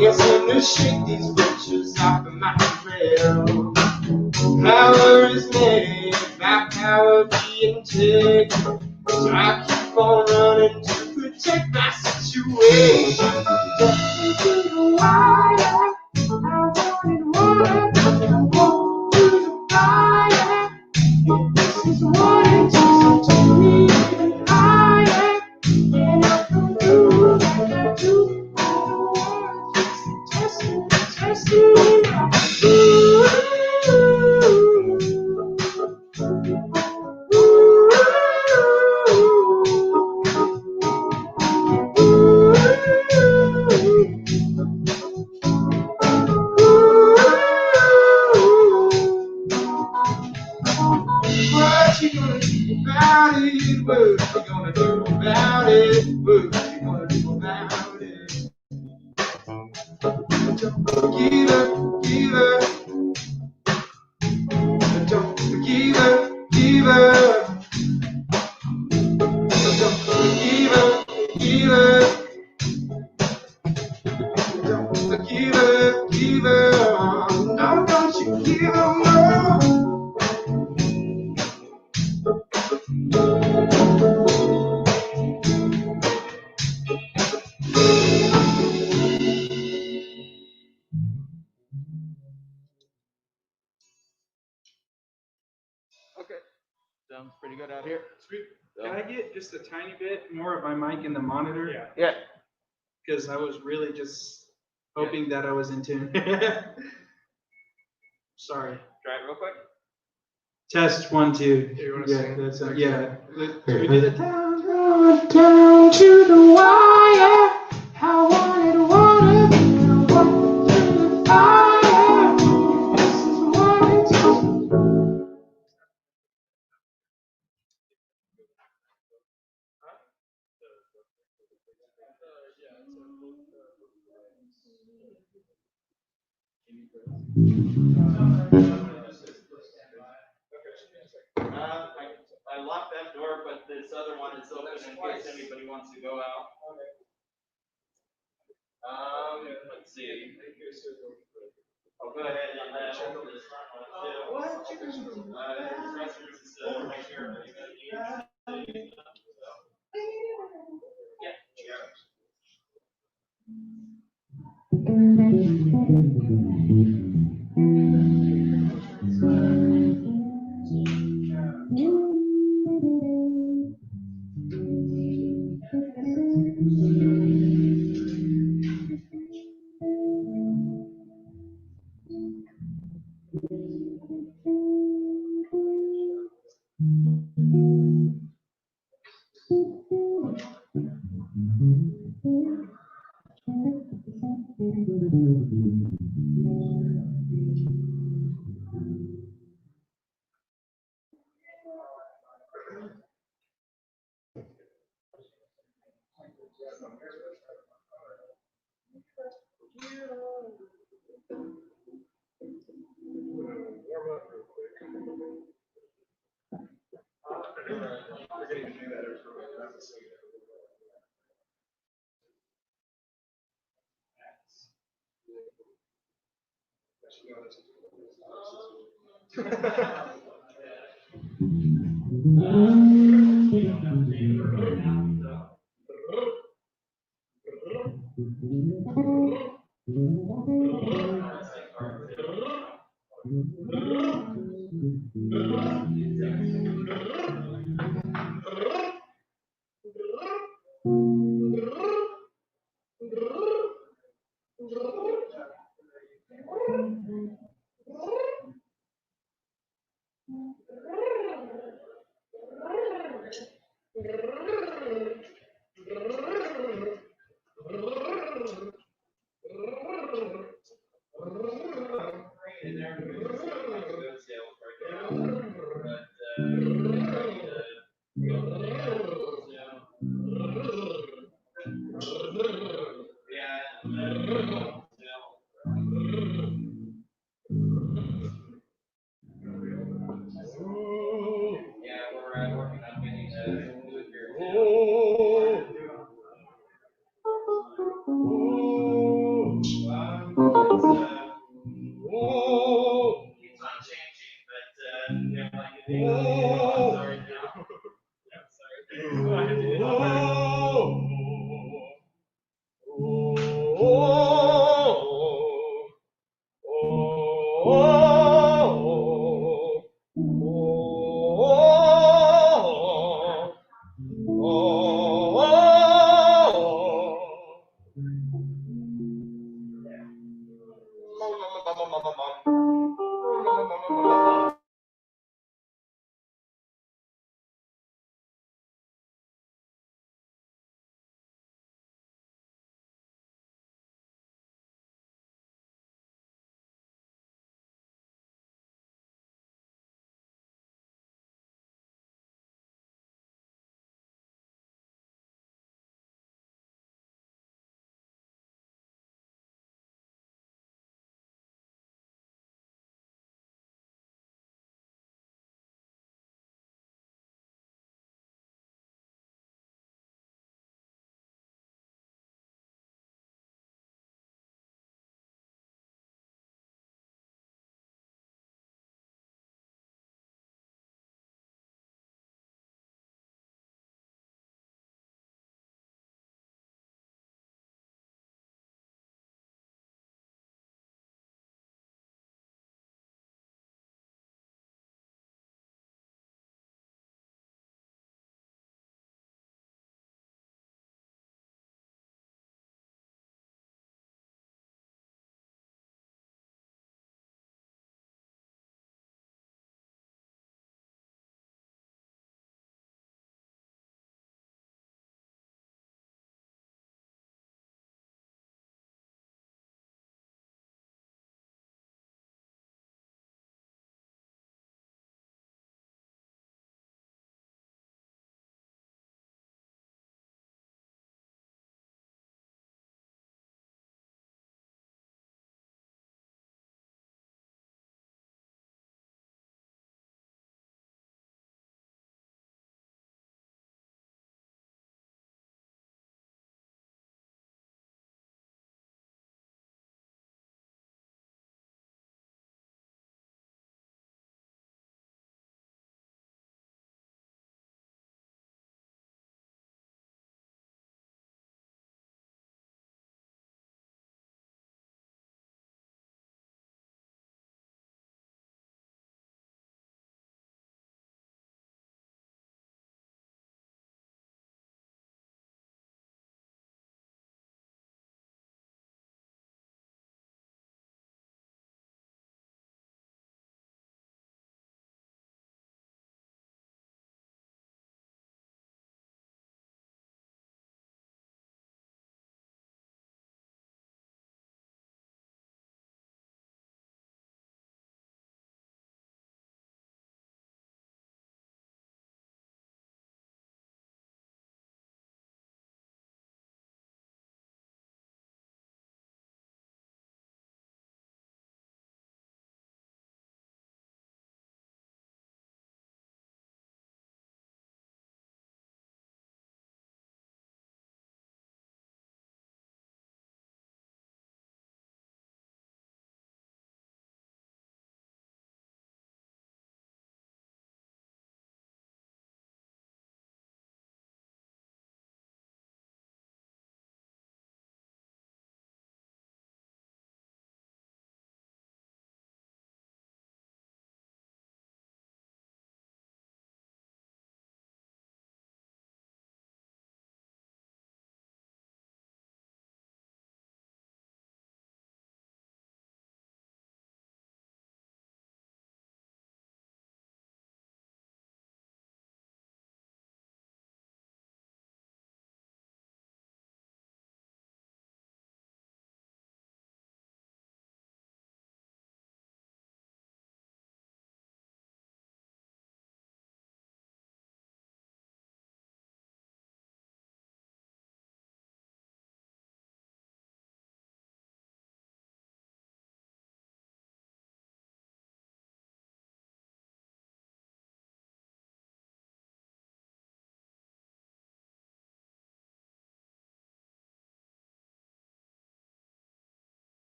Can't seem to shake these riches off of my trail. Power is made by power being taken. So I keep on running to protect my situation. Just to the wire, I wanted water, I walk through the fire. If this is what it takes, so take me even higher. And I come through like I do all the world. Just testing me now. What you gonna do about it? What you gonna do about it? What you gonna do about it? Don't give up, give up. Don't give up, give up. Don't give up, give up. Don't give up, give up. No, don't you give up, no. Okay, sounds pretty good out here. Sweet. Can I get just a tiny bit more of my mic in the monitor? Yeah. Because I was really just hoping that I was in tune. Sorry. Try it real quick. Test 1, 2. You wanna Yeah, sing? that's Okay. yeah. Should we do the Down to the wire. I wanted water, I walked through the fire. This is what it takes. I locked that door, but this other one is open in case anybody wants to go out. Let's see. I'll go ahead and open this one too. Restrooms is right here. Yeah. keeps on changing, but yeah, like it is. Oh, sorry. Yeah, sorry. Go ahead, dude.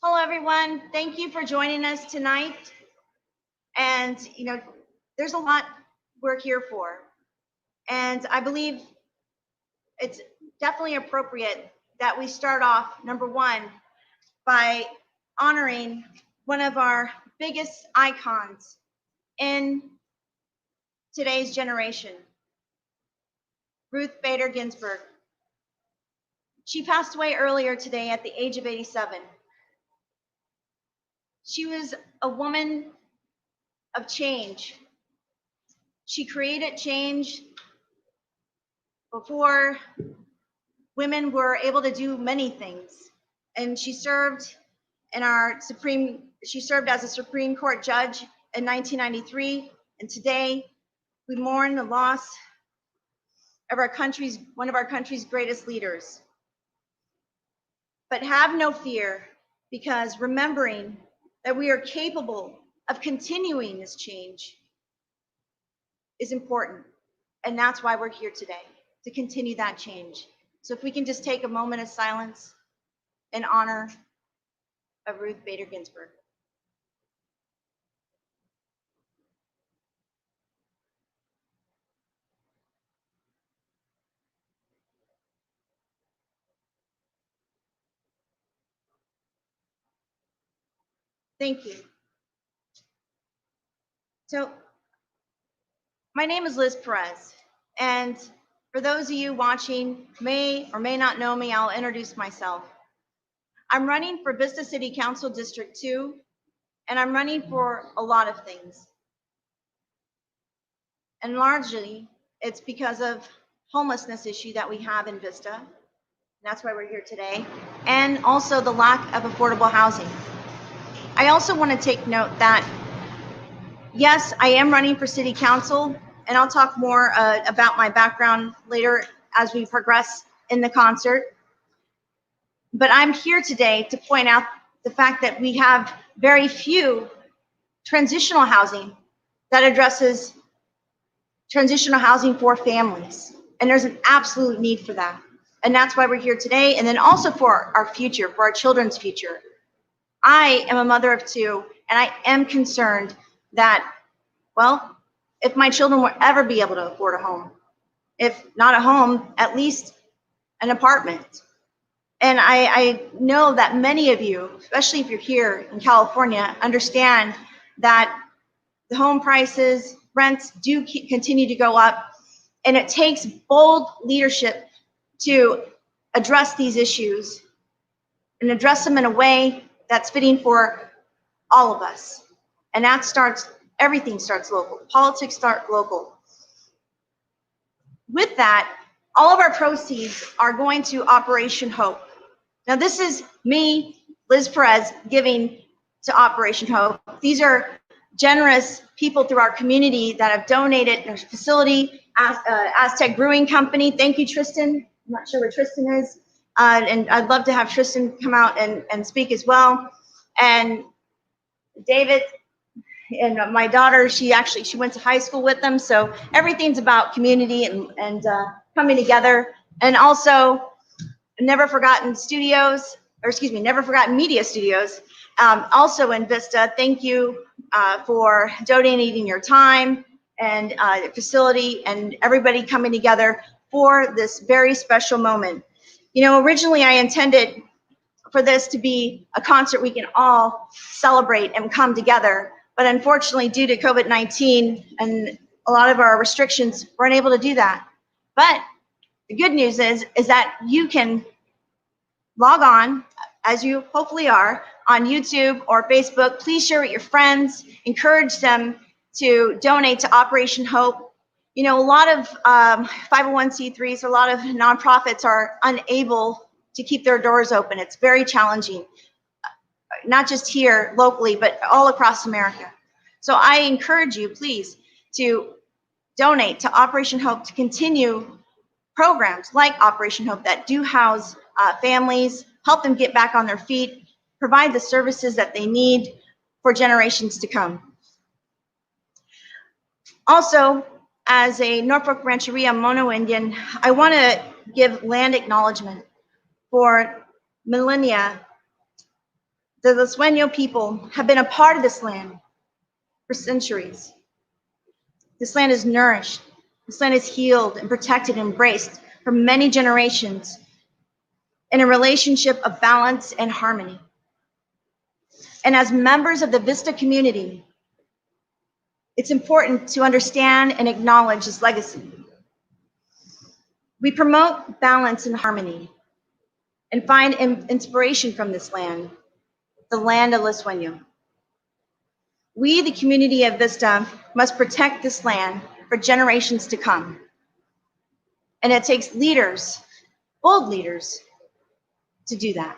Hello, everyone. Thank you for joining us tonight. And, there's a lot we're here for. And I believe it's definitely appropriate that we start off, number one, by honoring one of our biggest icons in today's generation, Ruth Bader Ginsburg. She passed away earlier today at the age of 87. She was a woman of change. She created change before women were able to do many things. And she served she served as a Supreme Court judge in 1993. And today we mourn the loss of one of our country's greatest leaders. But have no fear, because remembering that we are capable of continuing this change is important. And that's why we're here today, to continue that change. So if we can just take a moment of silence in honor of Ruth Bader Ginsburg. Thank you. So my name is Liz Perez, and for those of you watching may or may not know me, I'll introduce myself. I'm running for Vista City Council District 2, and I'm running for a lot of things. And largely, it's because of homelessness issue that we have in Vista. And that's why we're here today. And also the lack of affordable housing. I also want to take note that, yes, I am running for city council, and I'll talk more about my background later as we progress in the concert. But I'm here today to point out the fact that we have very few transitional housing that addresses transitional housing for families. And there's an absolute need for that. And that's why we're here today. And then also for our future, for our children's future. I am a mother of two, and I am concerned that, well, if my children will ever be able to afford a home, if not a home, at least an apartment. And I know that many of you, especially if you're here in California, understand that the home prices, rents do continue to go up, and it takes bold leadership to address these issues and address them in a way that's fitting for all of us. And everything starts local. Politics start local. With that, all of our proceeds are going to Operation Hope. Now, this is me, Liz Perez, giving to Operation Hope. These are generous people through our community that have donated their facility, Aztec Brewing Company. Thank you, Tristan. I'm not sure where Tristan is. And I'd love to have Tristan come out and speak as well. And David and my daughter, she went to high school with them. So everything's about community and coming together. And also Never Forgotten Media Studios, also in Vista. Thank you for donating your time and the facility and everybody coming together for this very special moment. Originally I intended for this to be a concert we can all celebrate and come together. But unfortunately, due to COVID-19 and a lot of our restrictions, we're unable to do that. But the good news is that you can log on, as you hopefully are, on YouTube or Facebook. Please share with your friends, encourage them to donate to Operation Hope. A lot of 501c3s, a lot of nonprofits are unable to keep their doors open. It's very challenging, not just here locally, but all across America. So I encourage you, please, to donate to Operation Hope to continue programs like Operation Hope that do house families, help them get back on their feet, provide the services that they need for generations to come. Also, as a Norfolk Rancheria Mono Indian, I want to give land acknowledgement for millennia The Sueño people have been a part of this land for centuries. This land is nourished. This land is healed and protected and embraced for many generations in a relationship of balance and harmony. And as members of the Vista community, it's important to understand and acknowledge this legacy. We promote balance and harmony and find inspiration from this land, the land of Los Sueños. We, the community of Vista, must protect this land for generations to come. And it takes leaders, bold leaders, to do that.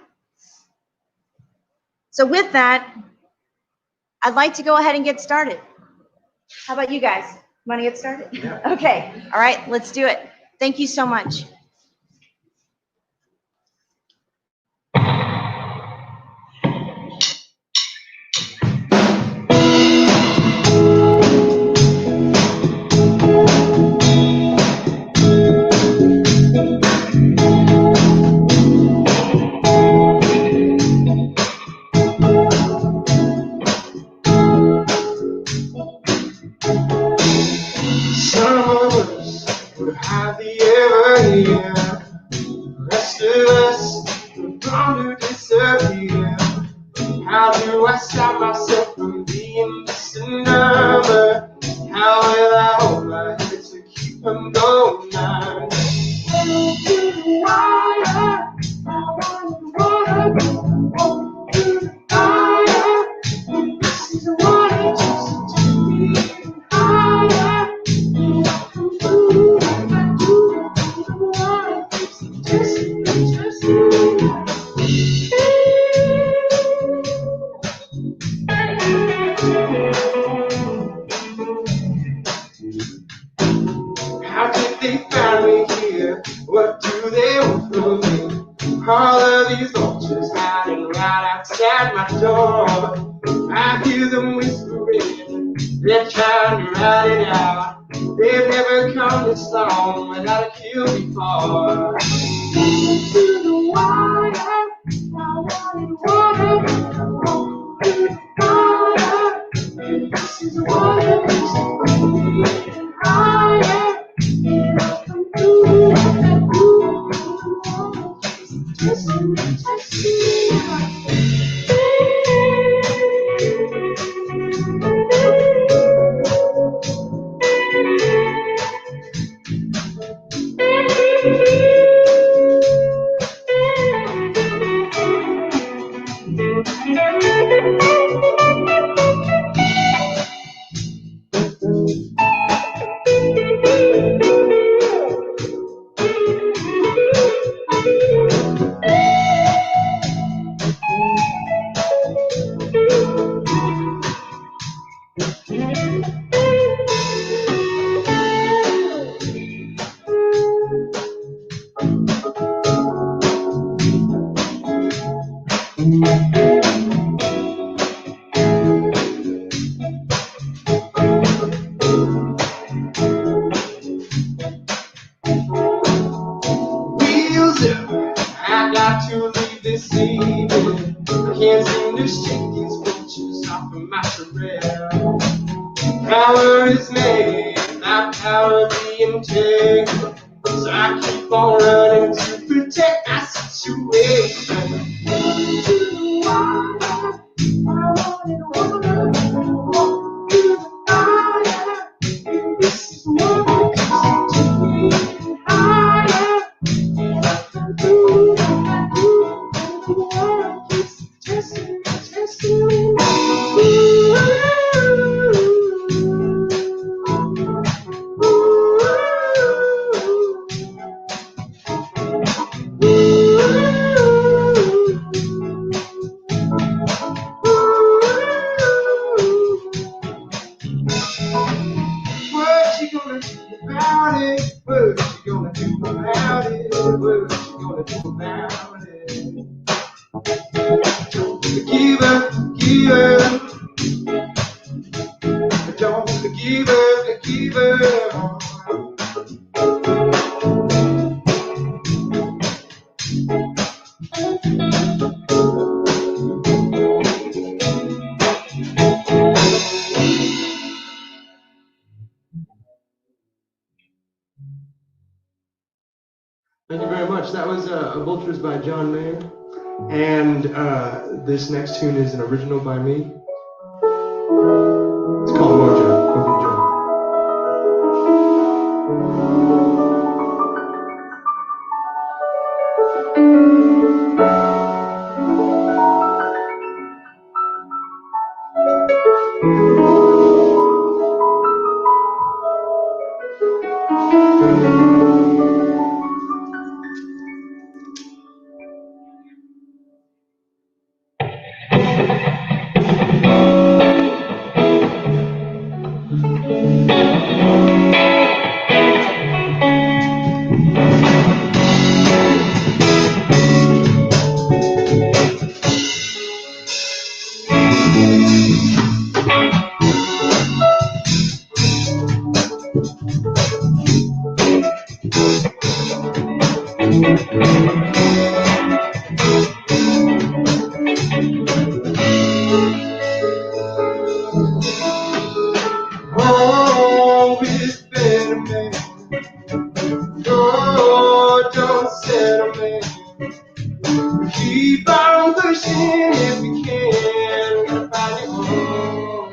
So with that, I'd like to go ahead and get started. How about you guys? Want to get started? Yeah. Okay, all right, let's do it. Thank you so much. Some of us would hardly ever hear. The rest of us would want to disappear. How do I stop myself from being just a number? How will I hold my head to keep from going on? To the wire, I wanna go to the fire. And this is what it takes to be higher. And I can do what I do, the water keeps just How did they find me here? What do they want from me? All of these vultures hiding right outside my door. I hear them whispering, they're trying to ride it out. They've never come this long without a kill before. To the wire, I wanted to the fire. And this is what it makes me higher. And I can do what I do. Just wheels up, I got to leave this evening. I can't seem to shake these pictures off of my trail. Power is made, not power being taken. So I keep on running to protect my situation. To the water, I wanna to the fire. And this is what it takes to be higher. And I can do what I do, and the world keeps testing me. What you gonna do about it? What you gonna do about it? What you gonna do about it? Don't give up, give up. Don't give up, give up. Thank you very much. That was Vultures by John Mayer. And this next tune is an original by me. It's called Mojo. Hope you enjoy. Always been a man. Oh, don't settle, man. Keep on pushing if we can. Gotta find your home.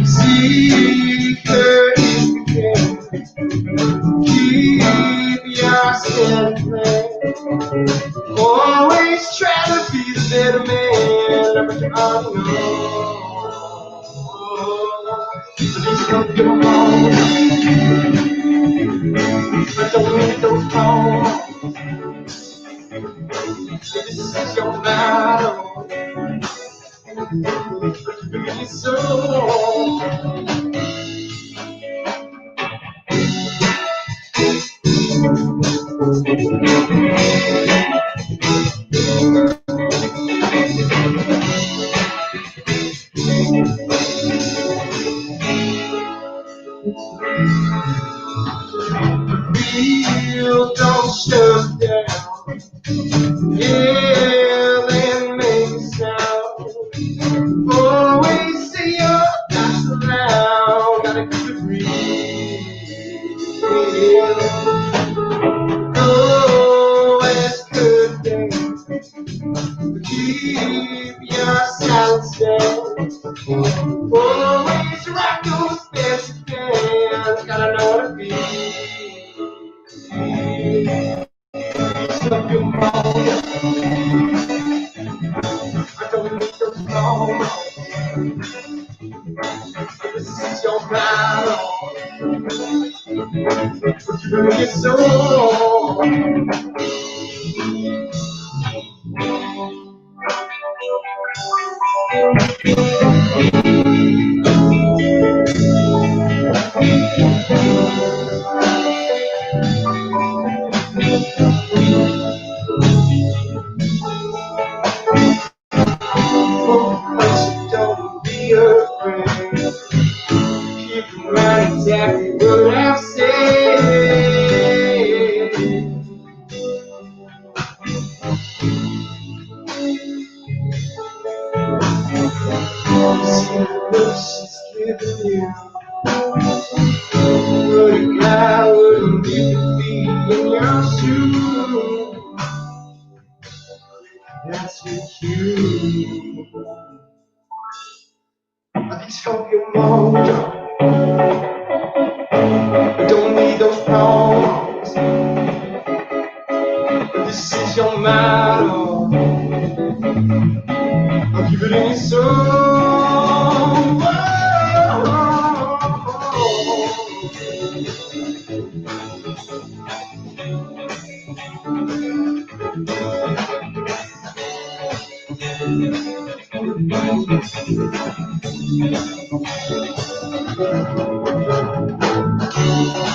Secret if we can. Keep yourself man. Always try to be the better man. But you all know. Please don't get them wrong. I don't need those calls. This is your battle. It's so. Feel don't shut down. Yell and make a sound. Always say you're not around. Gotta keep it real. Oh, it's good things. Keep your silence down. Always rock those best fans. Gotta know what it means. Stuff your mouth. I don't need those songs. This is your battle. But you so. Don't be afraid. Keep in mind exactly what I've said. See the look she's giving you. What a guy wouldn't even be in your shoes. That's with you. I told you mojo. I don't need those problems. This is your motto. I'll keep it in your soul.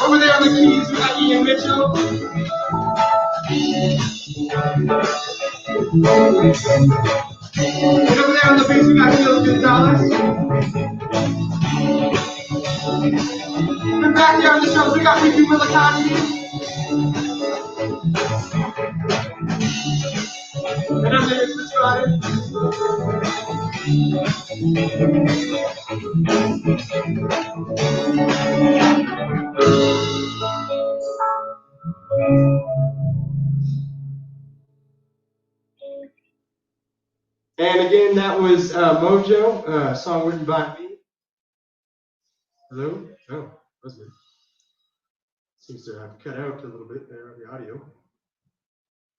Over there on the keys, we got Ian Mitchell. And over there on the bass, we got Phil Gonzalez. And back here on the drums, we got Ricky Millicani. And I'm there to try it. And again, that was Mojo, a song written by me. Hello? Oh, that's good. Seems to have cut out a little bit there on the audio.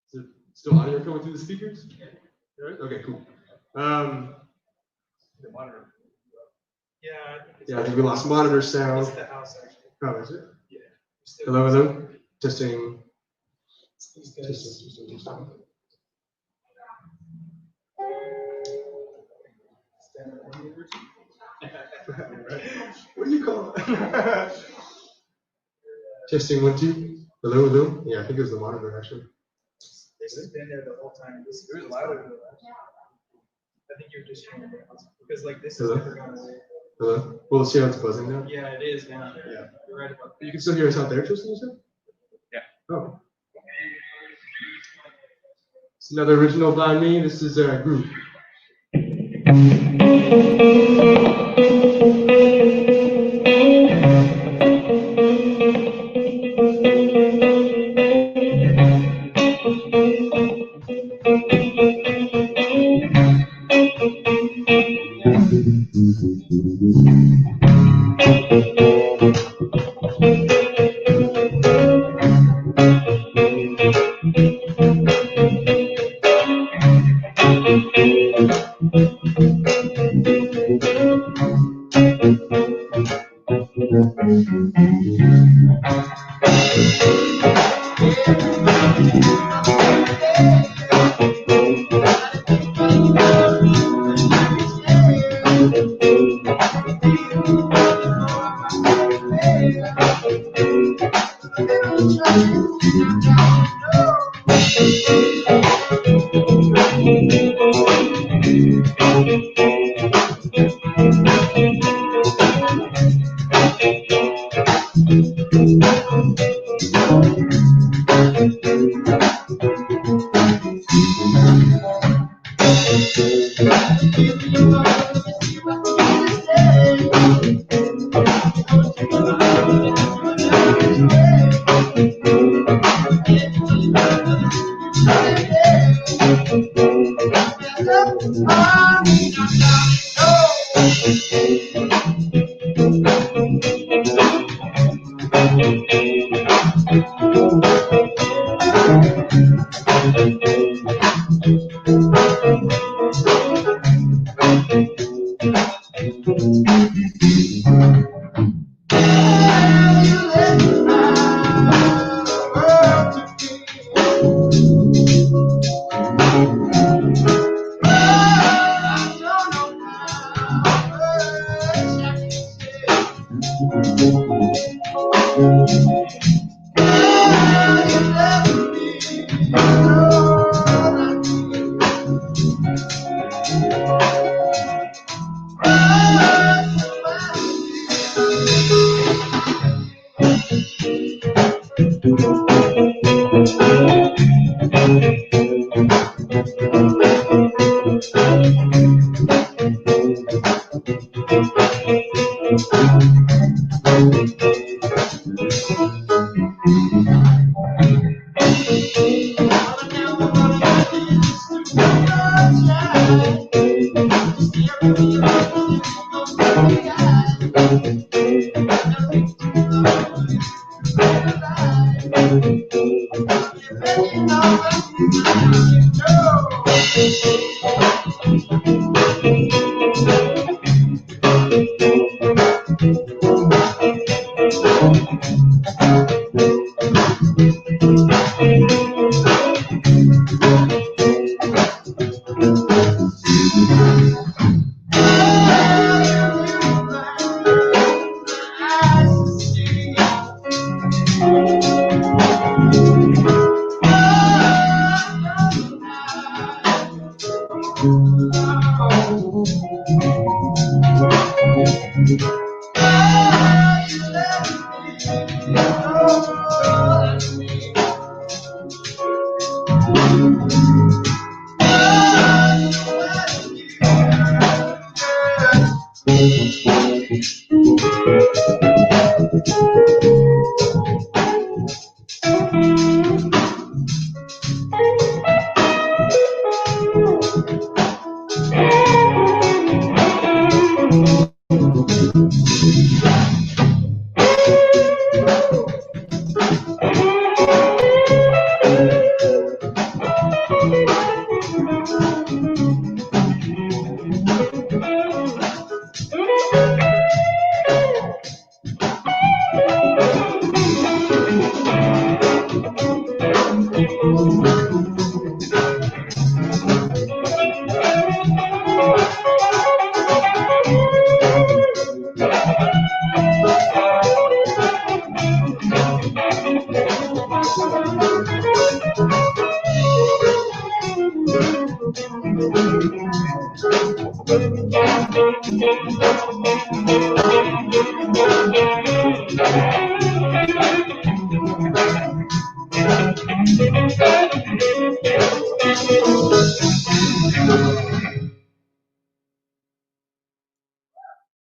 Is there still audio coming through the speakers? Yeah. Okay, cool. The monitor. Yeah, I think we lost monitor sound. It's the house, actually. Oh, is it? Yeah. Hello, hello. Testing. These guys. Testing. What do you call it? Testing 1, 2. Hello, hello. Yeah, I think it was the monitor actually. This has been there the whole time. This is louder. I think you're just hearing it because like this is never gone away. Hello. Well, let's see how it's buzzing now. Yeah, it is now. Yeah. You're right about You can still hear us out there, Tristan, you said? Yeah. Oh. It's another original by me. This is a group.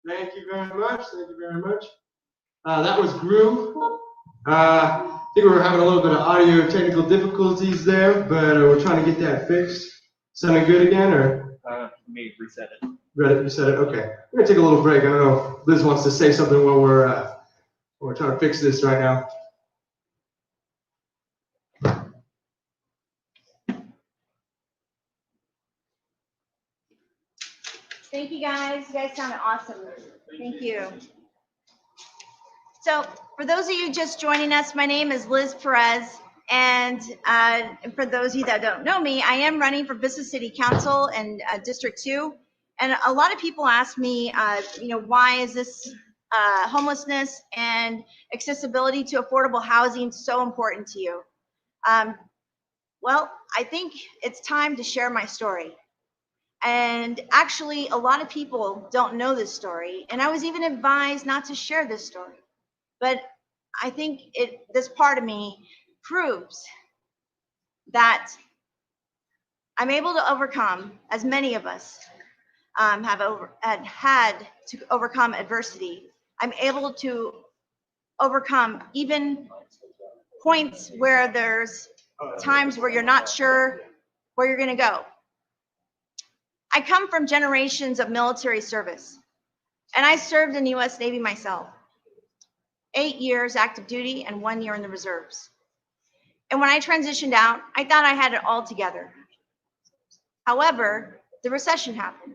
Thank you very much. Thank you very much. That was Groove. I think we were having a little bit of audio technical difficulties there, but we're trying to get that fixed. Sounding good again, or? Maybe reset it. Reset it. Okay. We're gonna take a little break. I don't know if Liz wants to say something while we're trying to fix this right now. Thank you, guys. You guys sounded awesome. Thank you. So for those of you just joining us, my name is Liz Perez. And for those of you that don't know me, I am running for Vista City Council in District 2. And a lot of people ask me, why is this homelessness and accessibility to affordable housing so important to you? Well, I think it's time to share my story. And actually, a lot of people don't know this story. And I was even advised not to share this story. But I think this part of me proves that I'm able to overcome, as many of us have had to overcome adversity. I'm able to overcome even points where there's times where you're not sure where you're going to go. I come from generations of military service, and I served in the U.S. Navy myself. 8 years active duty and 1 year in the reserves. And when I transitioned out, I thought I had it all together. However, the recession happened,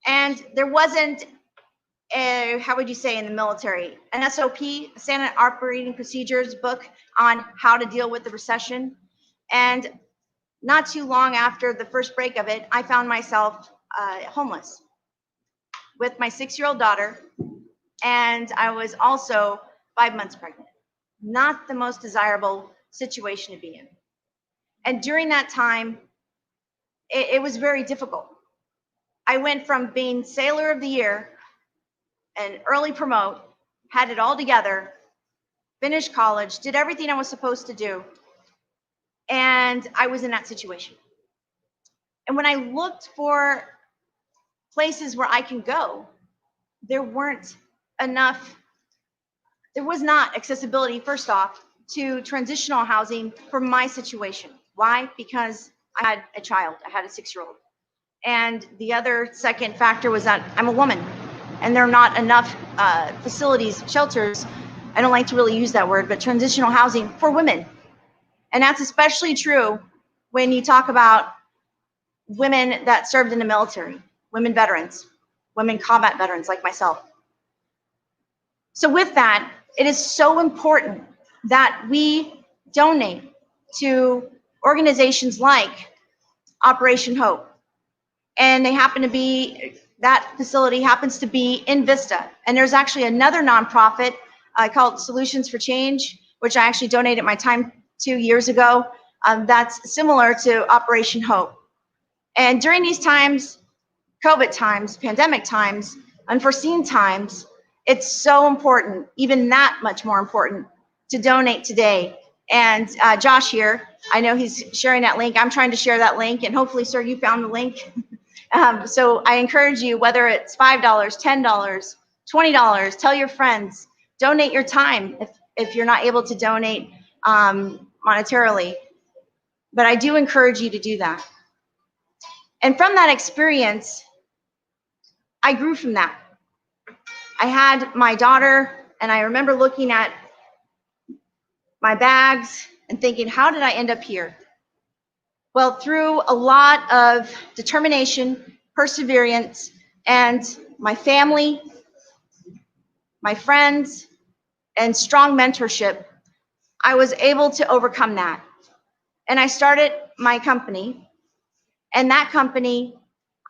and there wasn't how would you say in the military, an SOP, Standard Operating Procedures book on how to deal with the recession. And not too long after the first break of it, I found myself homeless with my 6-year-old daughter, and I was also 5 months pregnant. Not the most desirable situation to be in. And during that time, it was very difficult. I went from being Sailor of the Year and early promote, had it all together, finished college, did everything I was supposed to do, and I was in that situation. And when I looked for places where I can go, there was not accessibility, first off, to transitional housing for my situation. Why? Because I had a child, I had a 6-year-old. And the other second factor was that I'm a woman, and there are not enough facilities, shelters, I don't like to really use that word, but transitional housing for women. And that's especially true when you talk about women that served in the military, women veterans, women combat veterans like myself. So with that, it is so important that we donate to organizations like Operation Hope. And that facility happens to be in Vista. And there's actually another nonprofit called Solutions for Change, which I actually donated my time 2 years ago. That's similar to Operation Hope. And during these times, COVID times, pandemic times, unforeseen times, it's so important, even that much more important, to donate today. And Josh here, I know he's sharing that link. I'm trying to share that link, and hopefully, sir, you found the link. So I encourage you, whether it's $5, $10, $20, tell your friends, donate your time if you're not able to donate monetarily. But I do encourage you to do that. And from that experience, I grew from that. I had my daughter, and I remember looking at my bags and thinking, how did I end up here? Well, through a lot of determination, perseverance, and my family, my friends, and strong mentorship, I was able to overcome that. And I started my company. And that company,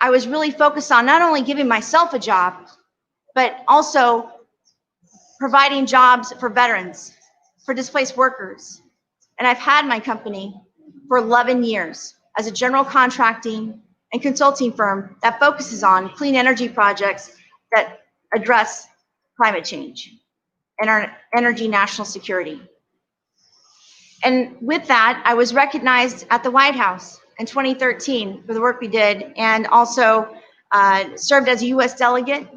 I was really focused on not only giving myself a job, but also providing jobs for veterans, for displaced workers. And I've had my company for 11 years as a general contracting and consulting firm that focuses on clean energy projects that address climate change and our energy national security. And with that, I was recognized at the White House in 2013 for the work we did, and also served as a U.S. delegate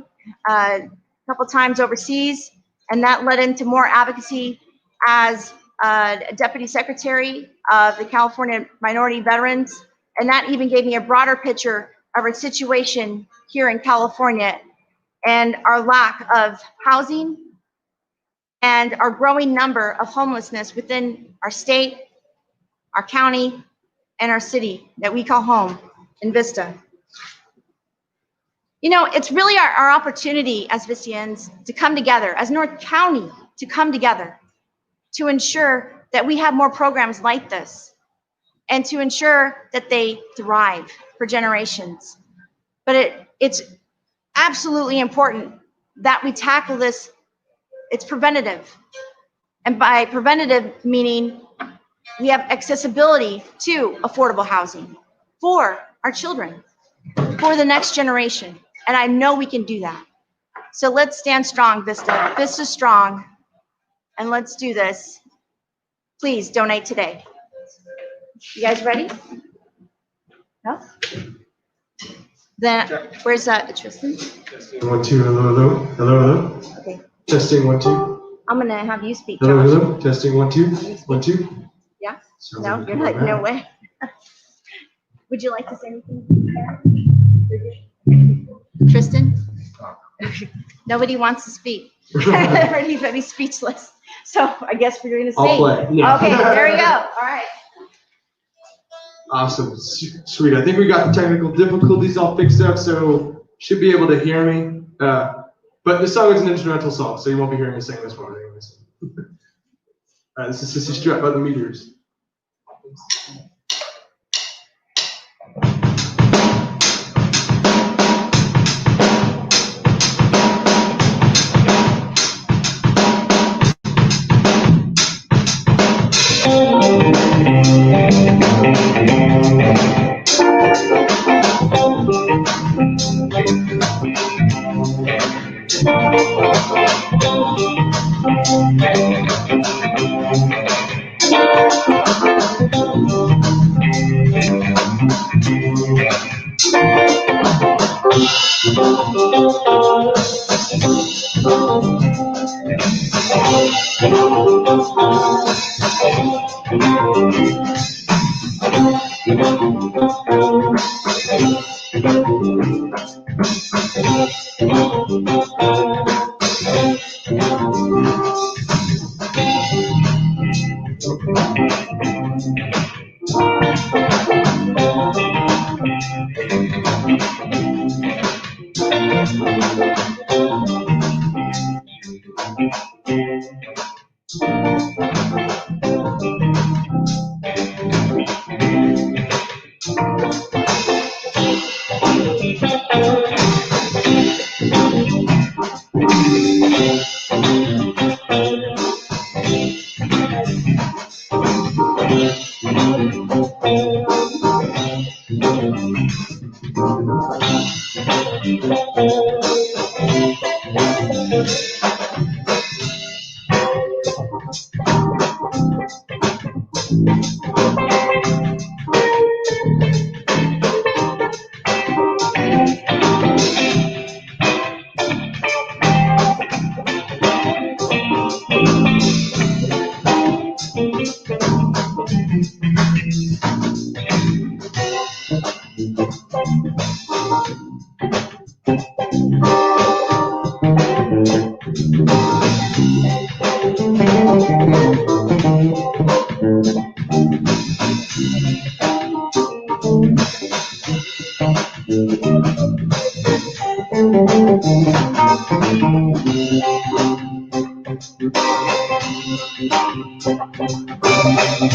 a couple times overseas, and that led into more advocacy as Deputy Secretary of the California Minority Veterans, and that even gave me a broader picture of our situation here in California and our lack of housing and our growing number of homelessness within our state, our county, and our city that we call home in Vista. You know, it's really our opportunity as Vistians to come together, as North County, to come together to ensure that we have more programs like this and to ensure that they thrive for generations. But it's absolutely important that we tackle this. It's preventative. And by preventative, meaning we have accessibility to affordable housing for our children, for the next generation. And I know we can do that. So let's stand strong, Vista. Vista strong. And let's do this. Please donate today. You guys ready? No? Then, where's Tristan? Testing 1 2. Hello, hello, hello, hello. Okay. Testing 1 2. I'm gonna have you speak, Hello, Josh. hello. Testing 1 2. 1 2. Yeah? Sounds No, like you're we're like, back. no way. Would you like to say anything? Tristan? Nobody wants to speak. Everybody's speechless. So I guess we're gonna sing. I'll play. Yeah. Okay, there you go. All right. Awesome. Sweet. I think we got the technical difficulties all fixed up, so should be able to hear me. But the song is an instrumental song, so you won't be hearing me sing this one anyways. This is Sissy Strut by the Meteors. Thank you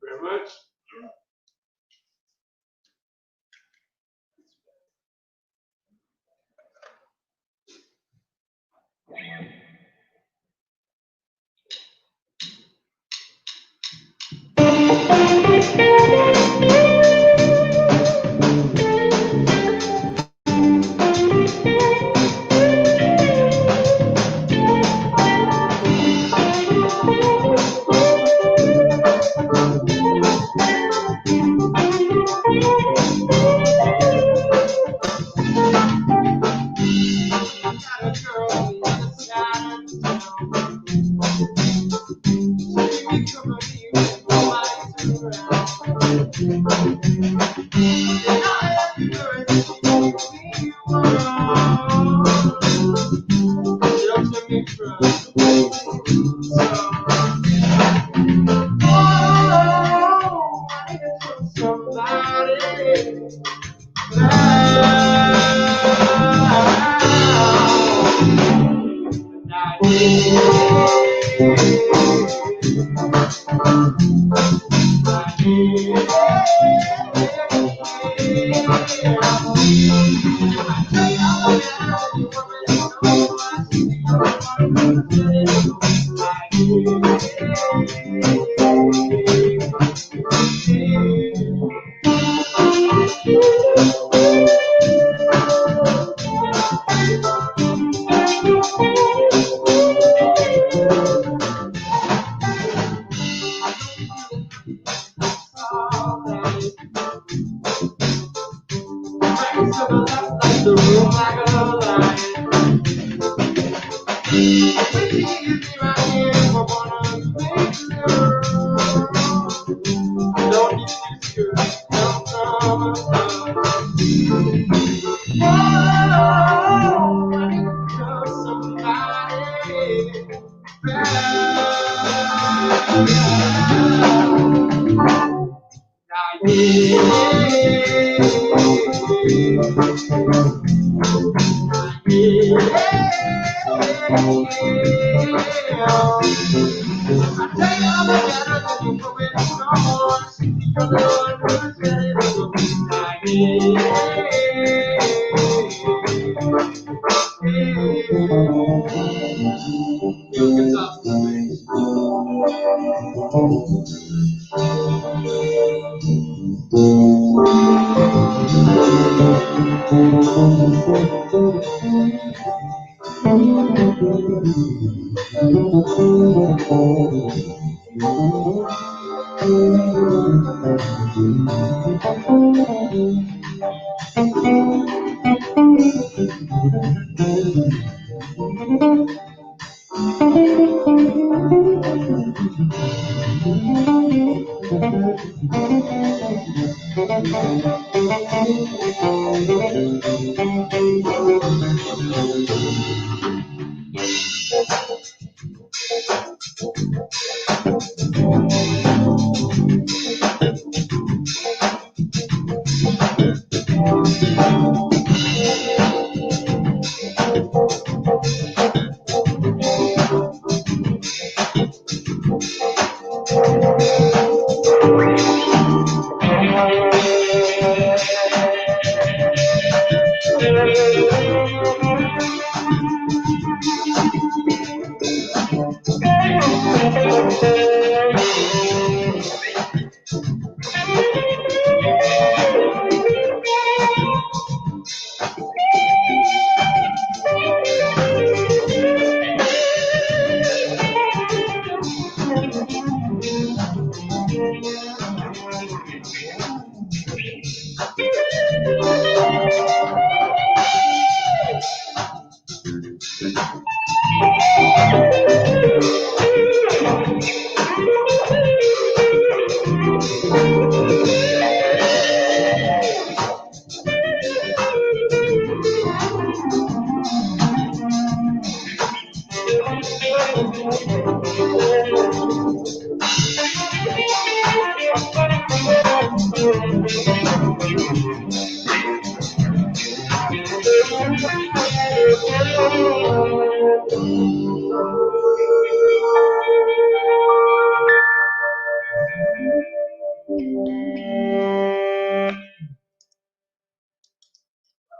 very much.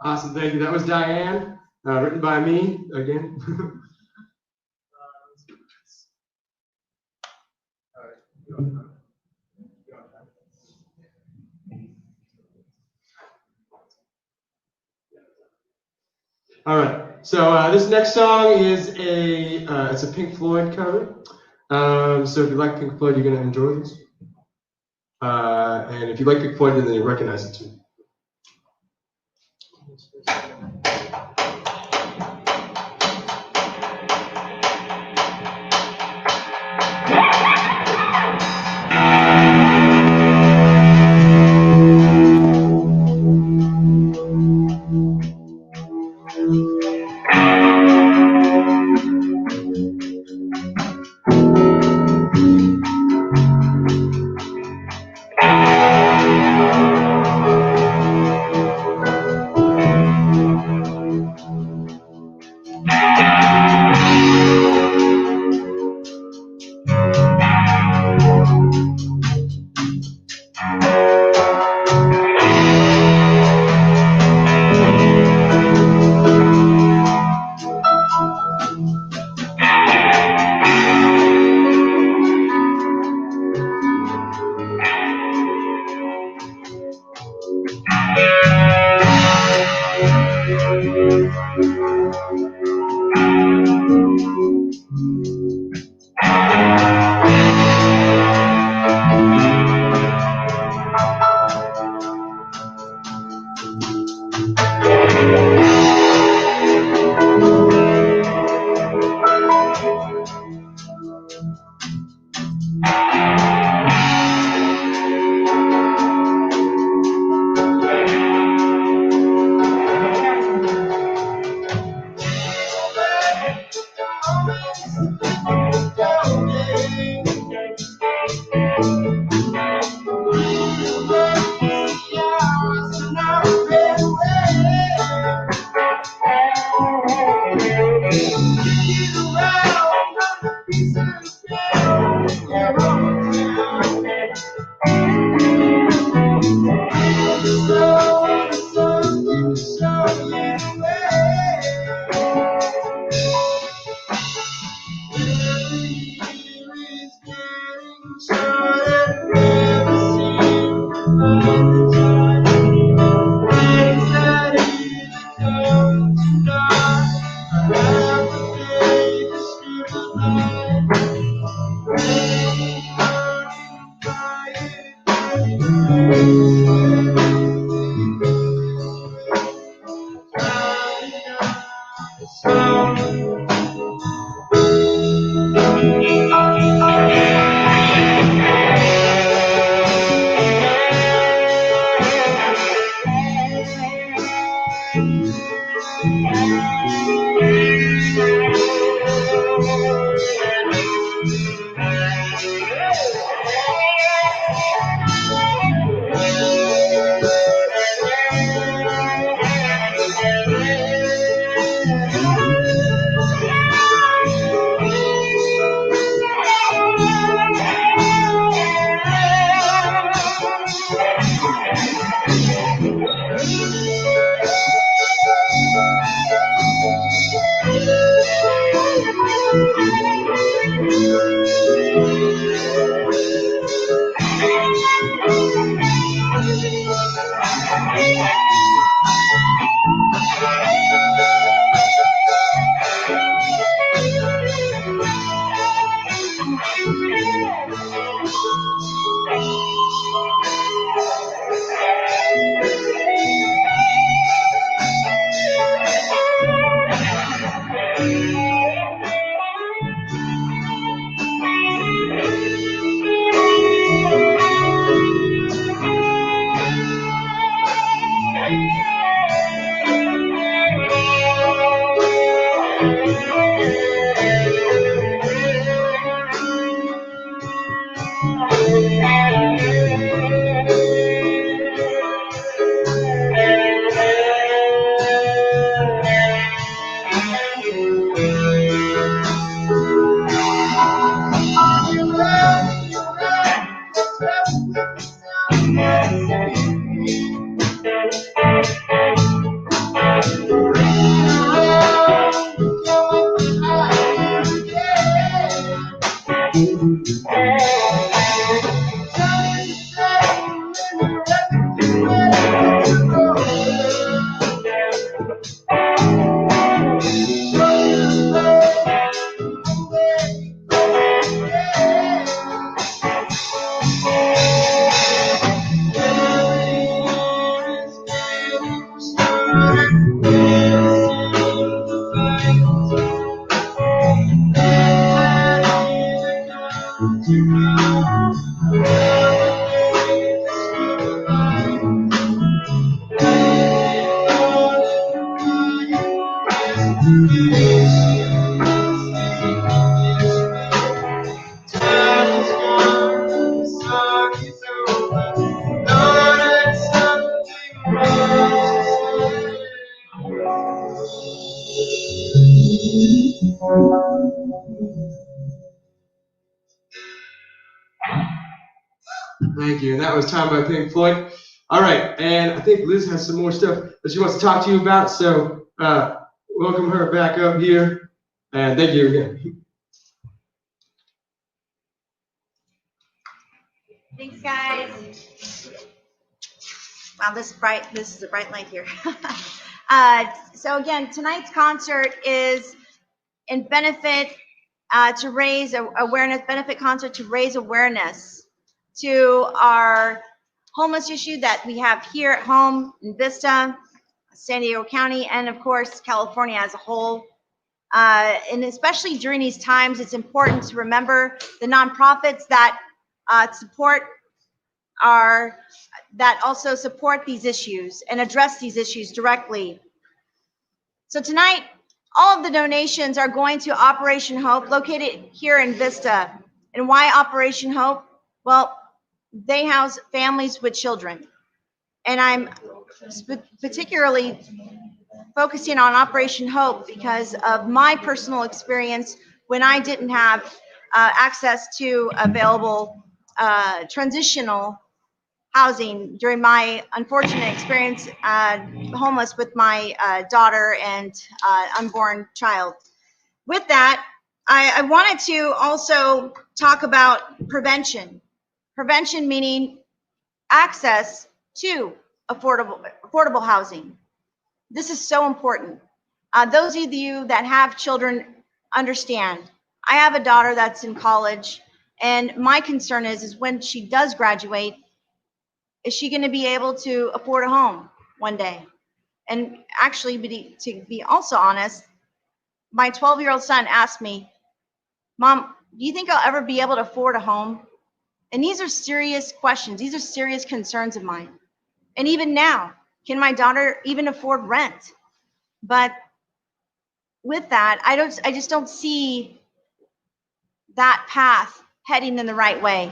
Awesome, thank you. That was Diane, written by me again. All right. So this next song is it's a Pink Floyd cover. So if you like Pink Floyd, you're gonna enjoy this. And if you like Pink Floyd, then you recognize it too. Thank you. And that was Time by Pink Floyd. All right, and I think Liz has some more stuff that she wants to talk to you about. So welcome her back up here, and thank you again. Thanks, guys. Wow, this is a bright light here. So again, tonight's concert is in benefit to raise awareness, benefit concert to raise awareness to our homeless issue that we have here at home in Vista, San Diego County, and of course, California as a whole. And especially during these times, it's important to remember the nonprofits that also support these issues and address these issues directly. So tonight, all of the donations are going to Operation Hope, located here in Vista. And why Operation Hope? Well, they house families with children. And I'm particularly focusing on Operation Hope because of my personal experience when I didn't have access to available transitional housing during my unfortunate experience homeless with my daughter and unborn child. With that, I wanted to also talk about prevention. Prevention meaning access to affordable housing. This is so important. Those of you that have children understand. I have a daughter that's in college, and my concern is when she does graduate, is she going to be able to afford a home one day? And actually, to be also honest, my 12-year-old son asked me, Mom, do you think I'll ever be able to afford a home? And these are serious questions. These are serious concerns of mine. And even now, can my daughter even afford rent? But with that, I just don't see that path heading in the right way,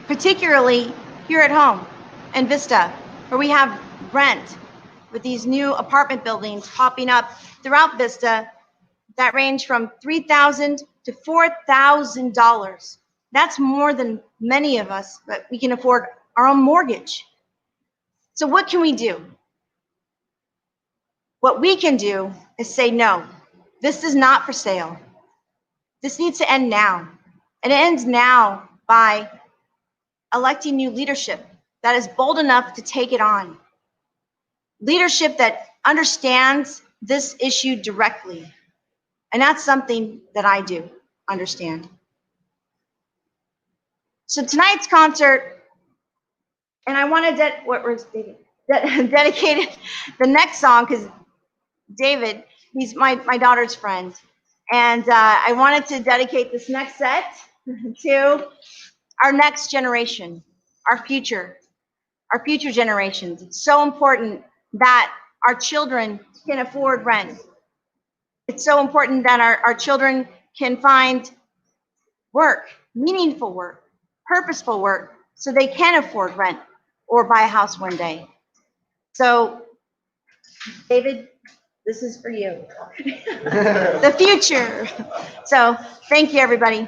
particularly here at home in Vista, where we have rent with these new apartment buildings popping up throughout Vista that range from $3,000 to $4,000. That's more than many of us, but we can afford our own mortgage. So what can we do? What we can do is say, no, this is not for sale. This needs to end now. And it ends now by electing new leadership that is bold enough to take it on. Leadership that understands this issue directly. And that's something that I do understand. So tonight's concert, and I want to dedicate the next song because David, he's my daughter's friend. And I wanted to dedicate this next set to our next generation, our future generations. It's so important that our children can afford rent. It's so important that our children can find work, meaningful work, purposeful work, so they can afford rent or buy a house one day. So, David, this is for you. The future. So, thank you, everybody.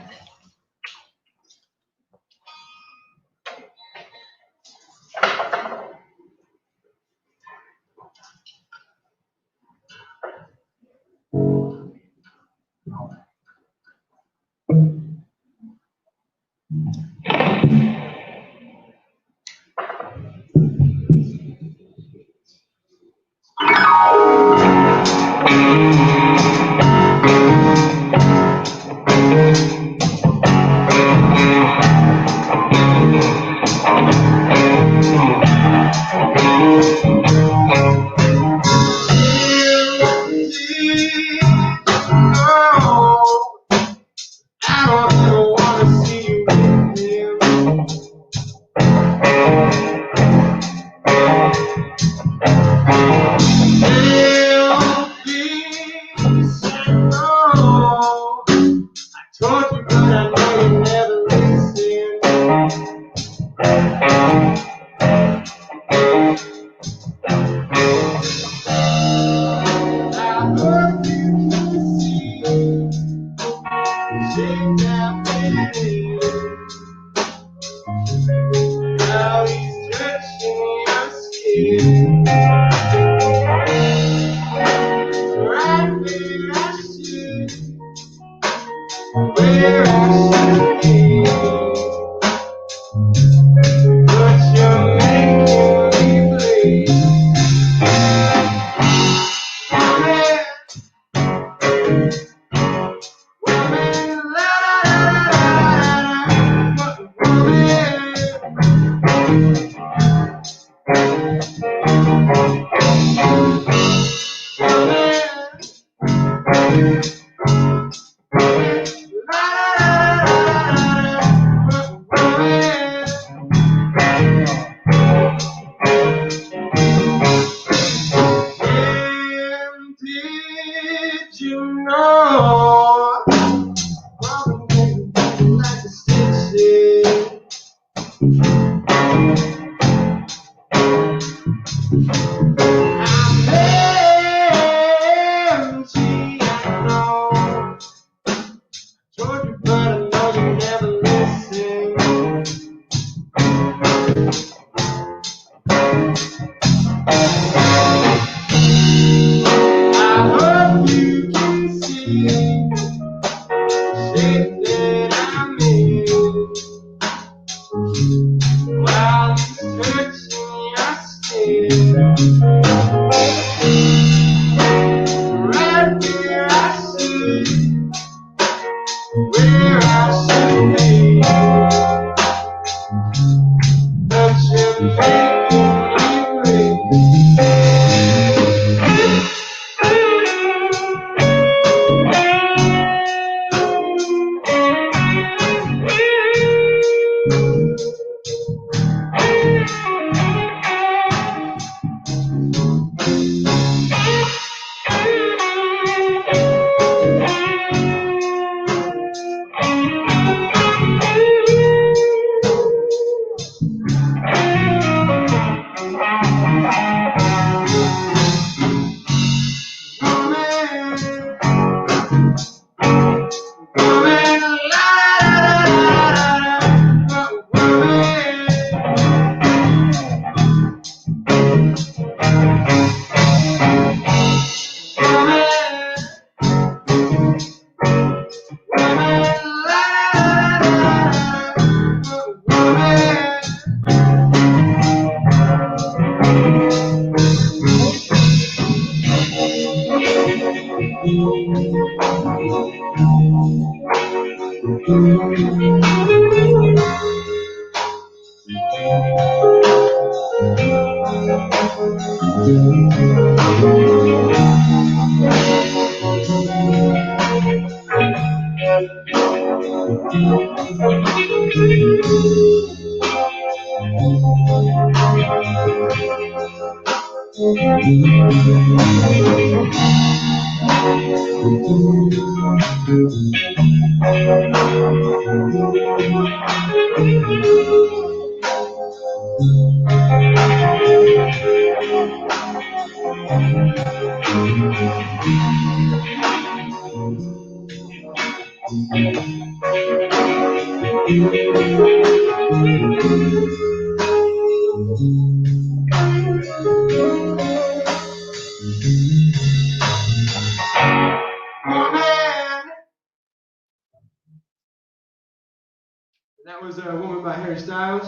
That was a woman by Harry Styles.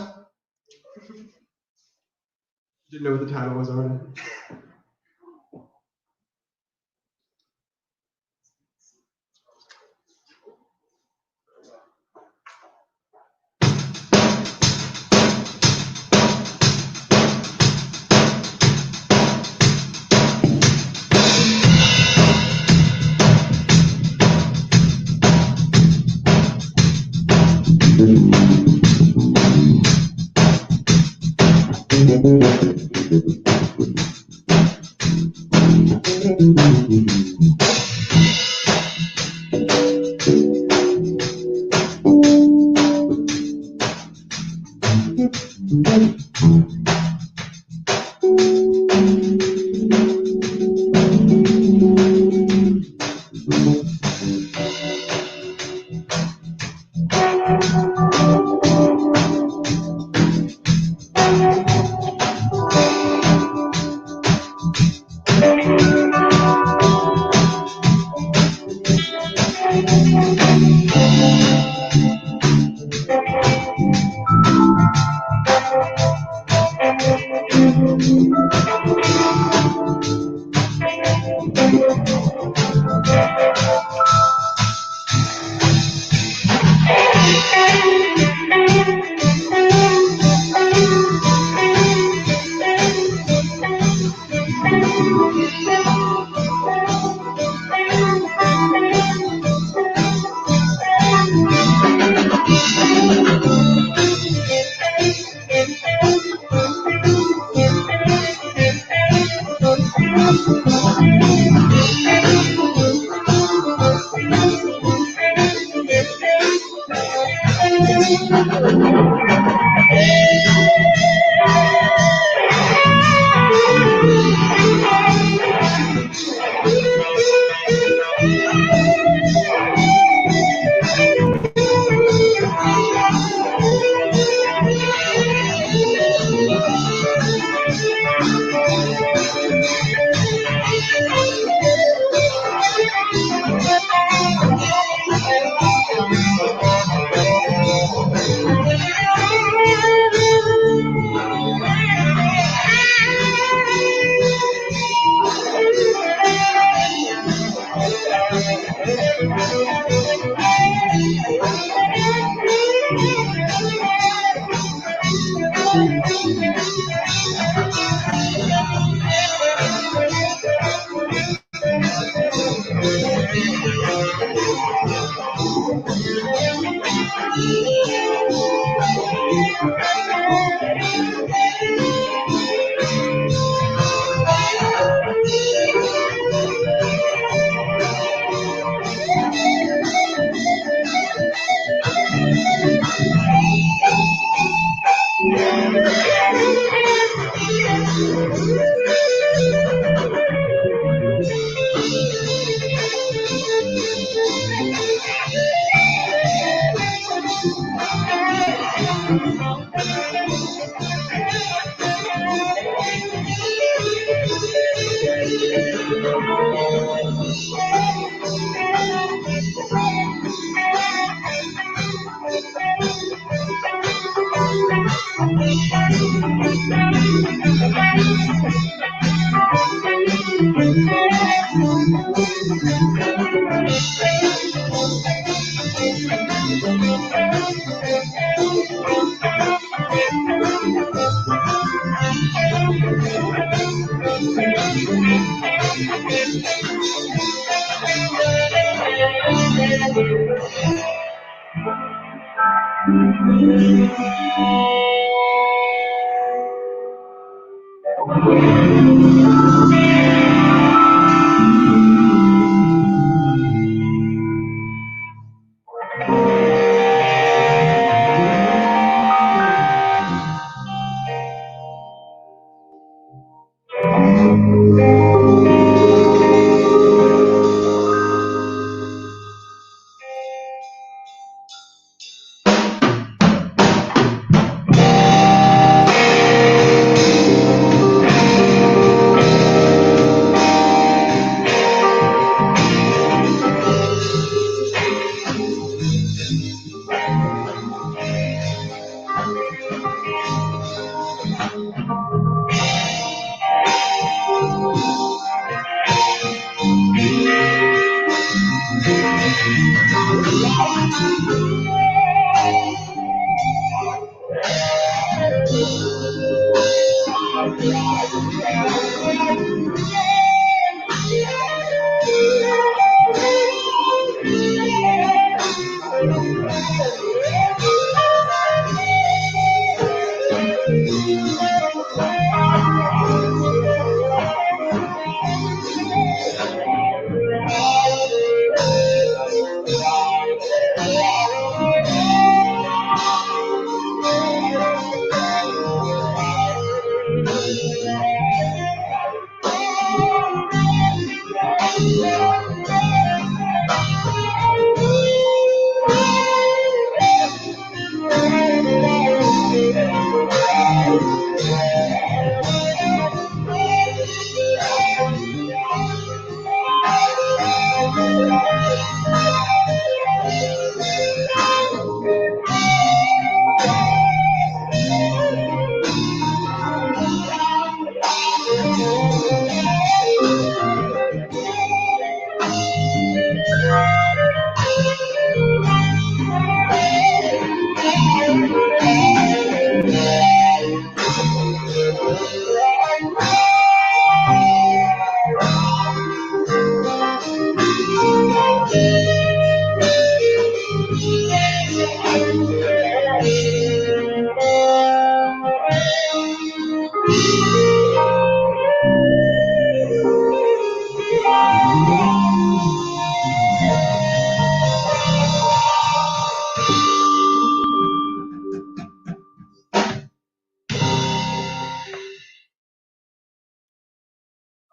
Didn't know what the title was already.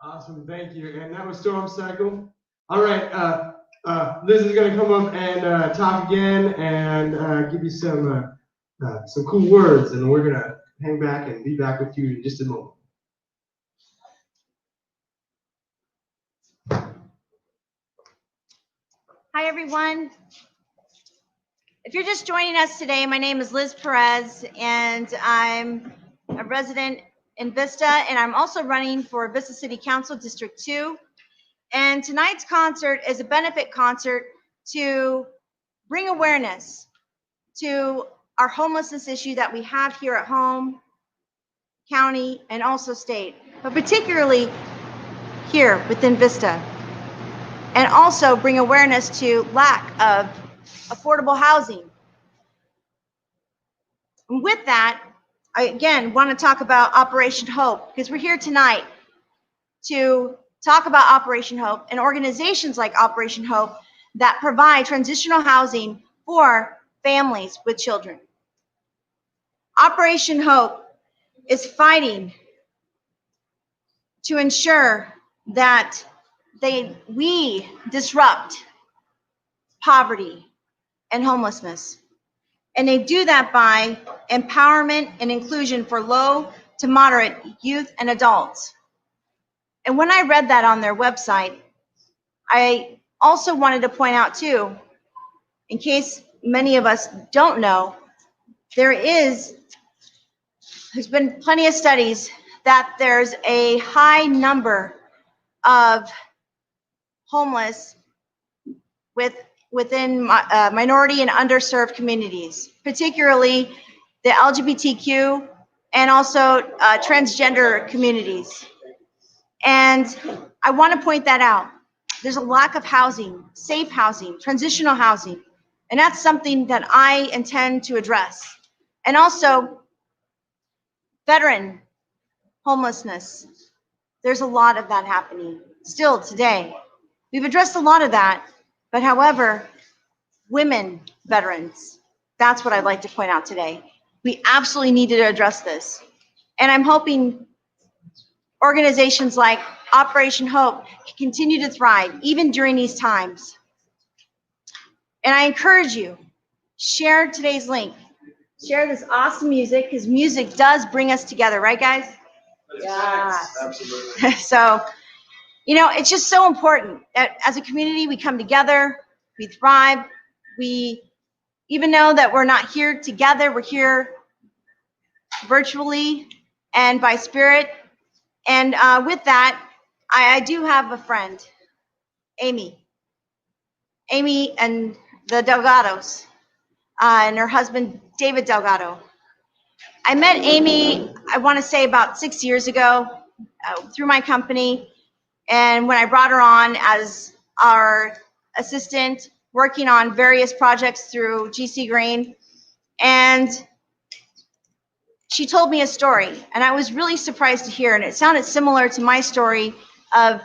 Awesome, thank you. And that was Storm Cycle. All right, Liz is going to come up and talk again and give you some cool words, and we're going to hang back and be back with you in just a moment. Hi, everyone. If you're just joining us today, my name is Liz Perez, and I'm a resident in Vista, and I'm also running for Vista City Council District 2. And tonight's concert is a benefit concert to bring awareness to our homelessness issue that we have here at home, county, and also state, but particularly here within Vista. And also bring awareness to lack of affordable housing. And with that, I again want to talk about Operation Hope, because we're here tonight to talk about Operation Hope and organizations like Operation Hope that provide transitional housing for families with children. Operation Hope is fighting to ensure that we disrupt poverty and homelessness. And they do that by empowerment and inclusion for low to moderate youth and adults. And when I read that on their website, I also wanted to point out too, in case many of us don't know, there's been plenty of studies that there's a high number of homeless within minority and underserved communities, particularly the LGBTQ and also transgender communities. And I want to point that out. There's a lack of housing, safe housing, transitional housing. And that's something that I intend to address. And also, veteran homelessness. There's a lot of that happening still today. We've addressed a lot of that, but however, women veterans, that's what I'd like to point out today. We absolutely need to address this. And I'm hoping organizations like Operation Hope can continue to thrive even during these times. And I encourage you, share today's link. Share this awesome music, because music does bring us together, right, guys? Yeah. Absolutely. So, it's just so important that as a community, we come together, we thrive, we even know that we're not here together, we're here virtually and by spirit. And with that, I do have a friend, Amy and the Delgados, and her husband, David Delgado. I met Amy, I want to say about 6 years ago, through my company. And when I brought her on as our assistant, working on various projects through GC Green, and she told me a story, and I was really surprised to hear, and it sounded similar to my story of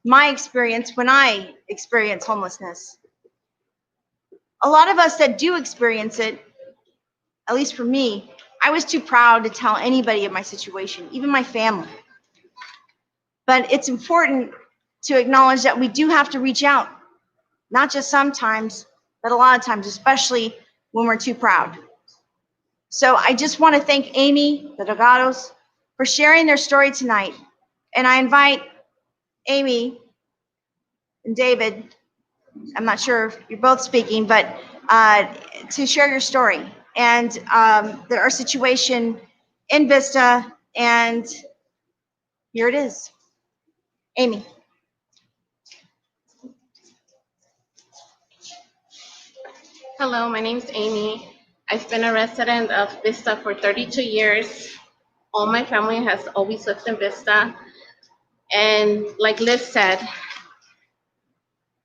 my experience when I experienced homelessness. A lot of us that do experience it, at least for me, I was too proud to tell anybody of my situation, even my family. But it's important to acknowledge that we do have to reach out, not just sometimes, but a lot of times, especially when we're too proud. So I just want to thank Amy, the Delgados, for sharing their story tonight. And I invite Amy and David, I'm not sure if you're both speaking, but to share your story and our situation in Vista. And here it is. Amy. Hello, my name's Amy. I've been a resident of Vista for 32 years. All my family has always lived in Vista. And like Liz said,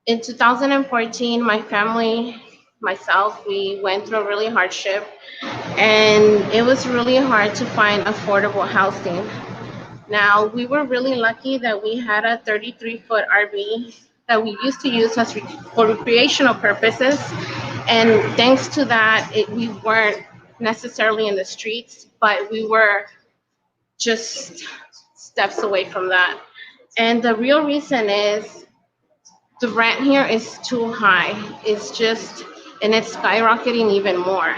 in 2014, my family, myself, we went through a really hardship. And it was really hard to find affordable housing. Now, we were really lucky that we had a 33-foot RV that we used to use for recreational purposes. And thanks to that, we weren't necessarily in the streets, but we were just steps away from that. And the real reason is the rent here is too high. And it's skyrocketing even more.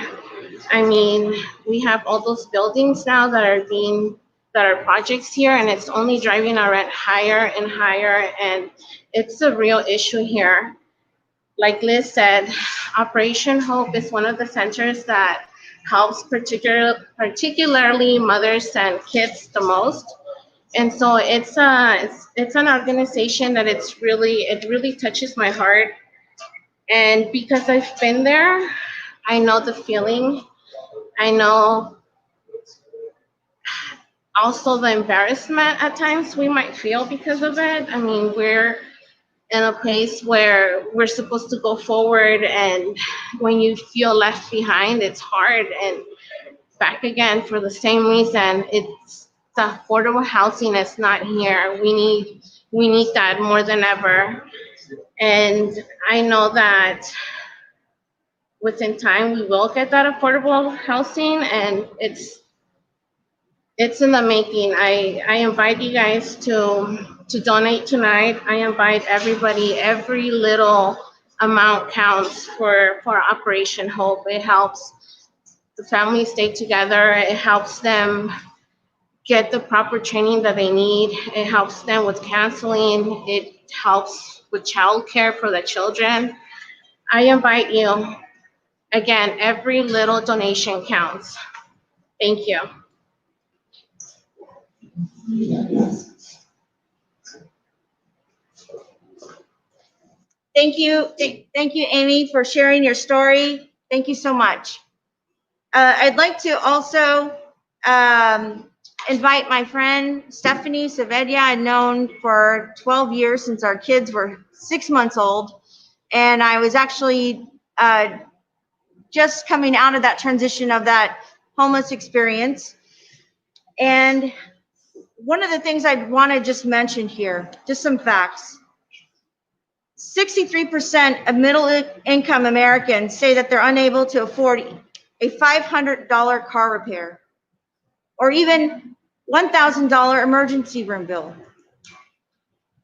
I mean, we have all those buildings now that are projects here, and it's only driving our rent higher and higher, and it's a real issue here. Like Liz said, Operation Hope is one of the centers that helps particularly mothers and kids the most. And so it's an organization that it really touches my heart. And because I've been there, I know the feeling. I know also the embarrassment at times we might feel because of it. I mean, we're in a place where we're supposed to go forward, and when you feel left behind, it's hard. And back again, for the same reason, it's the affordable housing is not here. We need that more than ever. And I know that within time we will get that affordable housing, and it's in the making. I invite you guys to donate tonight. I invite everybody. Every little amount counts for Operation Hope. It helps the families stay together. It helps them get the proper training that they need. It helps them with counseling. It helps with childcare for the children. I invite you. Again, every little donation counts. Thank you. Thank you, Amy, for sharing your story. Thank you so much. I'd like to also invite my friend Stephanie Savedia. I've known for 12 years since our kids were 6 months old. And I was actually just coming out of that transition of that homeless experience. And one of the things I'd want to just mention here, just some facts. 63% of middle-income Americans say that they're unable to afford a $500 car repair or even $1,000 emergency room bill.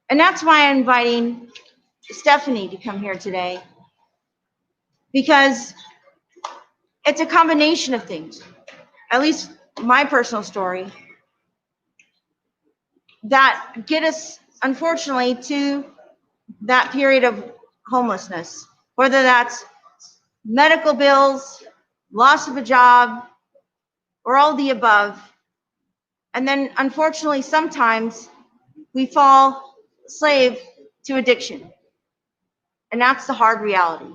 And that's why I'm inviting Stephanie to come here today, because it's a combination of things, at least my personal story, that get us, unfortunately, to that period of homelessness, whether that's medical bills, loss of a job, or all the above. And then, unfortunately, sometimes we fall slave to addiction. And that's the hard reality.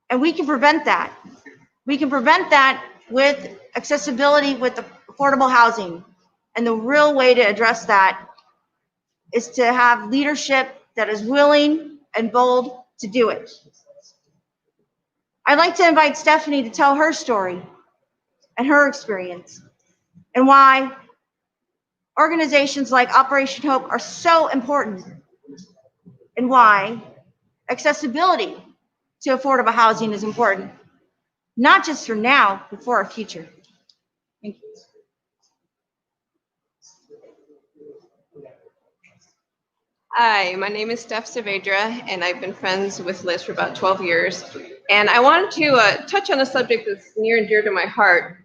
And we can prevent that. We can prevent that with accessibility, with affordable housing. And the real way to address that is to have leadership that is willing and bold to do it. I'd like to invite Stephanie to tell her story and her experience and why organizations like Operation Hope are so important and why accessibility to affordable housing is important, not just for now, but for our future. Thank you. Hi, my name is Steph Saavedra, and I've been friends with Liz for about 12 years. And I wanted to touch on a subject that's near and dear to my heart.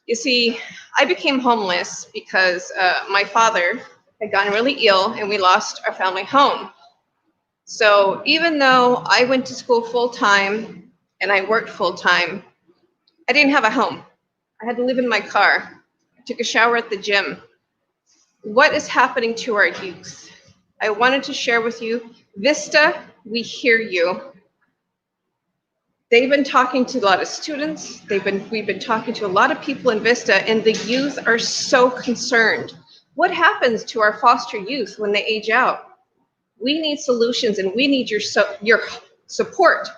You see, I became homeless because my father had gotten really ill and we lost our family home. So even though I went to school full-time and I worked full-time, I didn't have a home. I had to live in my car. I took a shower at the gym. What is happening to our youth? I wanted to share with you, Vista, we hear you. They've been talking to a lot of students. We've been talking to a lot of people in Vista, and the youth are so concerned. What happens to our foster youth when they age out? We need solutions, and we need your support.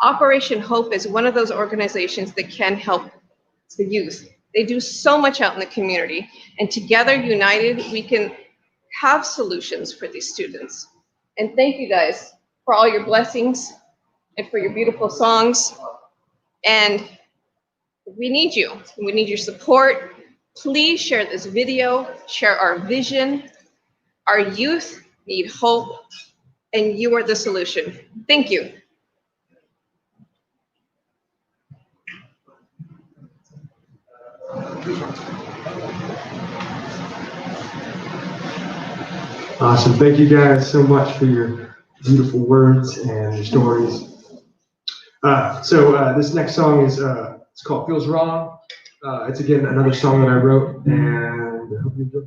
Operation Hope is one of those organizations that can help the youth. They do so much out in the community, and together, united, we can have solutions for these students. And thank you guys for all your blessings and for your beautiful songs. And we need you. We need your support. Please share this video, share our vision. Our youth need hope, and you are the solution. Thank you. Awesome. Thank you guys so much for your beautiful words and your stories. This next song is it's called Feels Wrong. It's again another song that I wrote, and I hope you enjoy.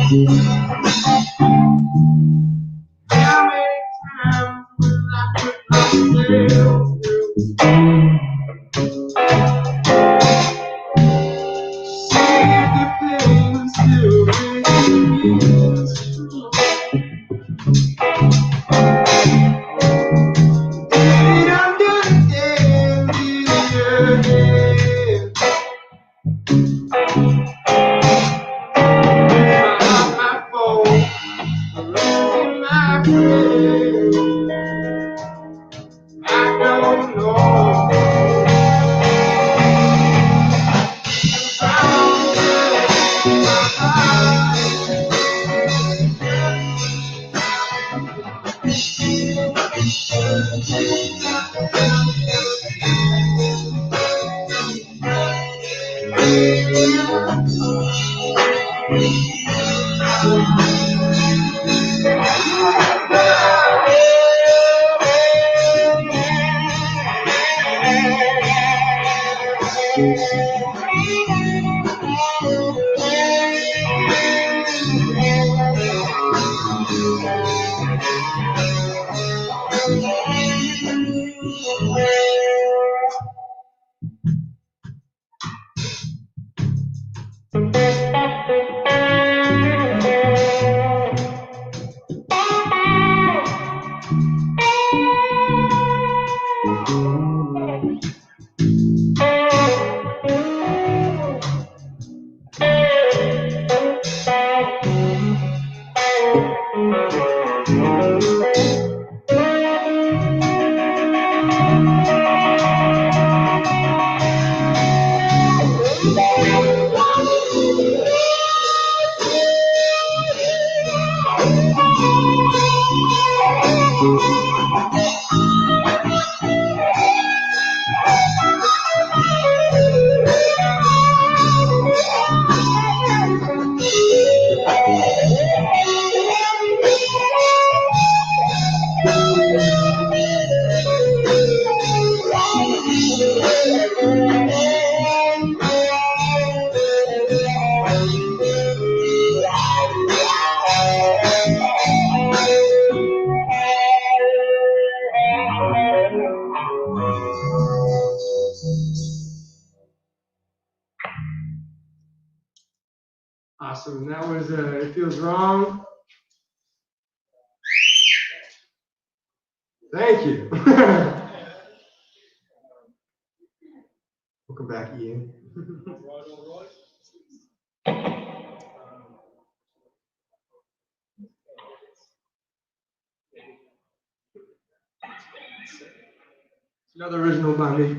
How many times will I put myself through? See if the pain still remains true. Did I do it again, did it again? Not my fault for losing my friend. I don't know. Awesome. That was It Feels Wrong. Thank you. Welcome back, Ian. Another original by me.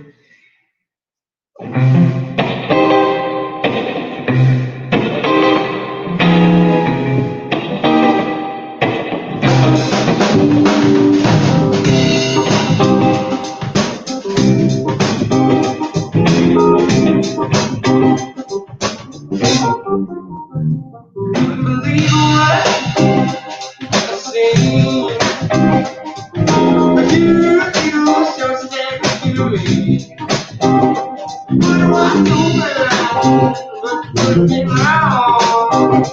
Believe what I see. But you so sad to me. What do I do now? But me wrong.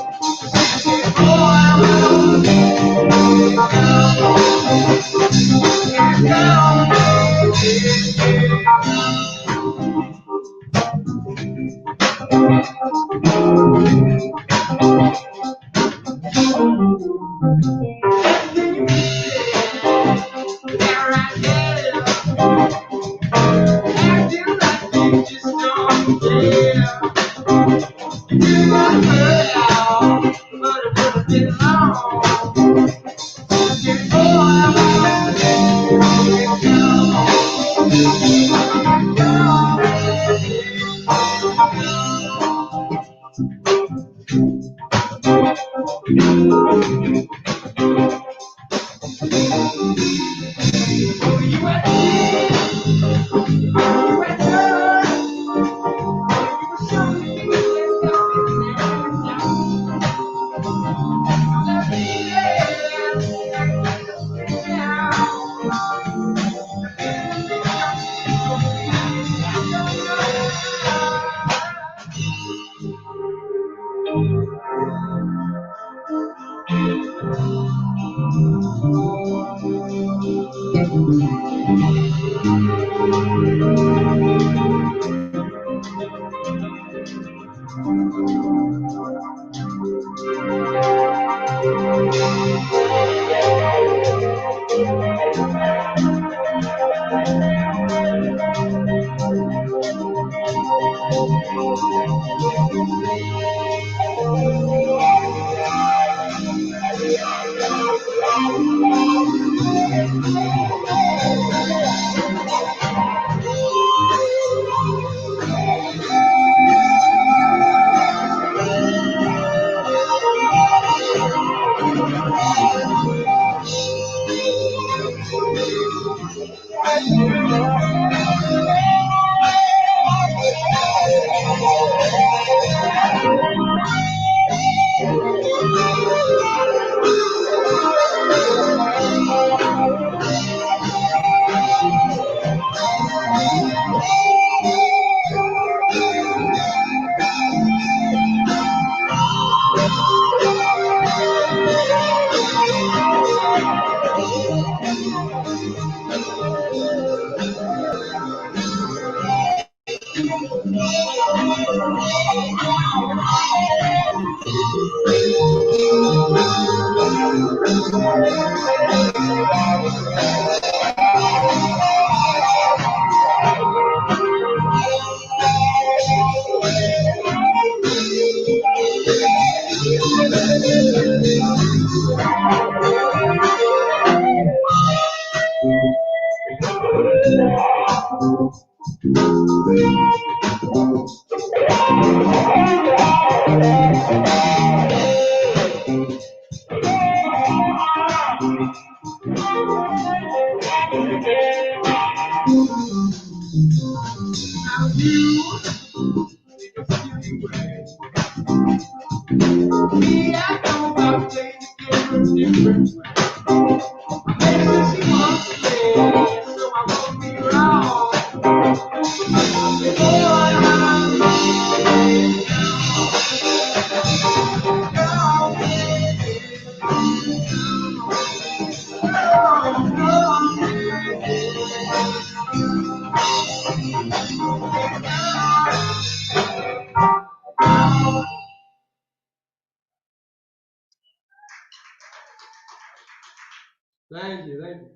Thank you, thank you.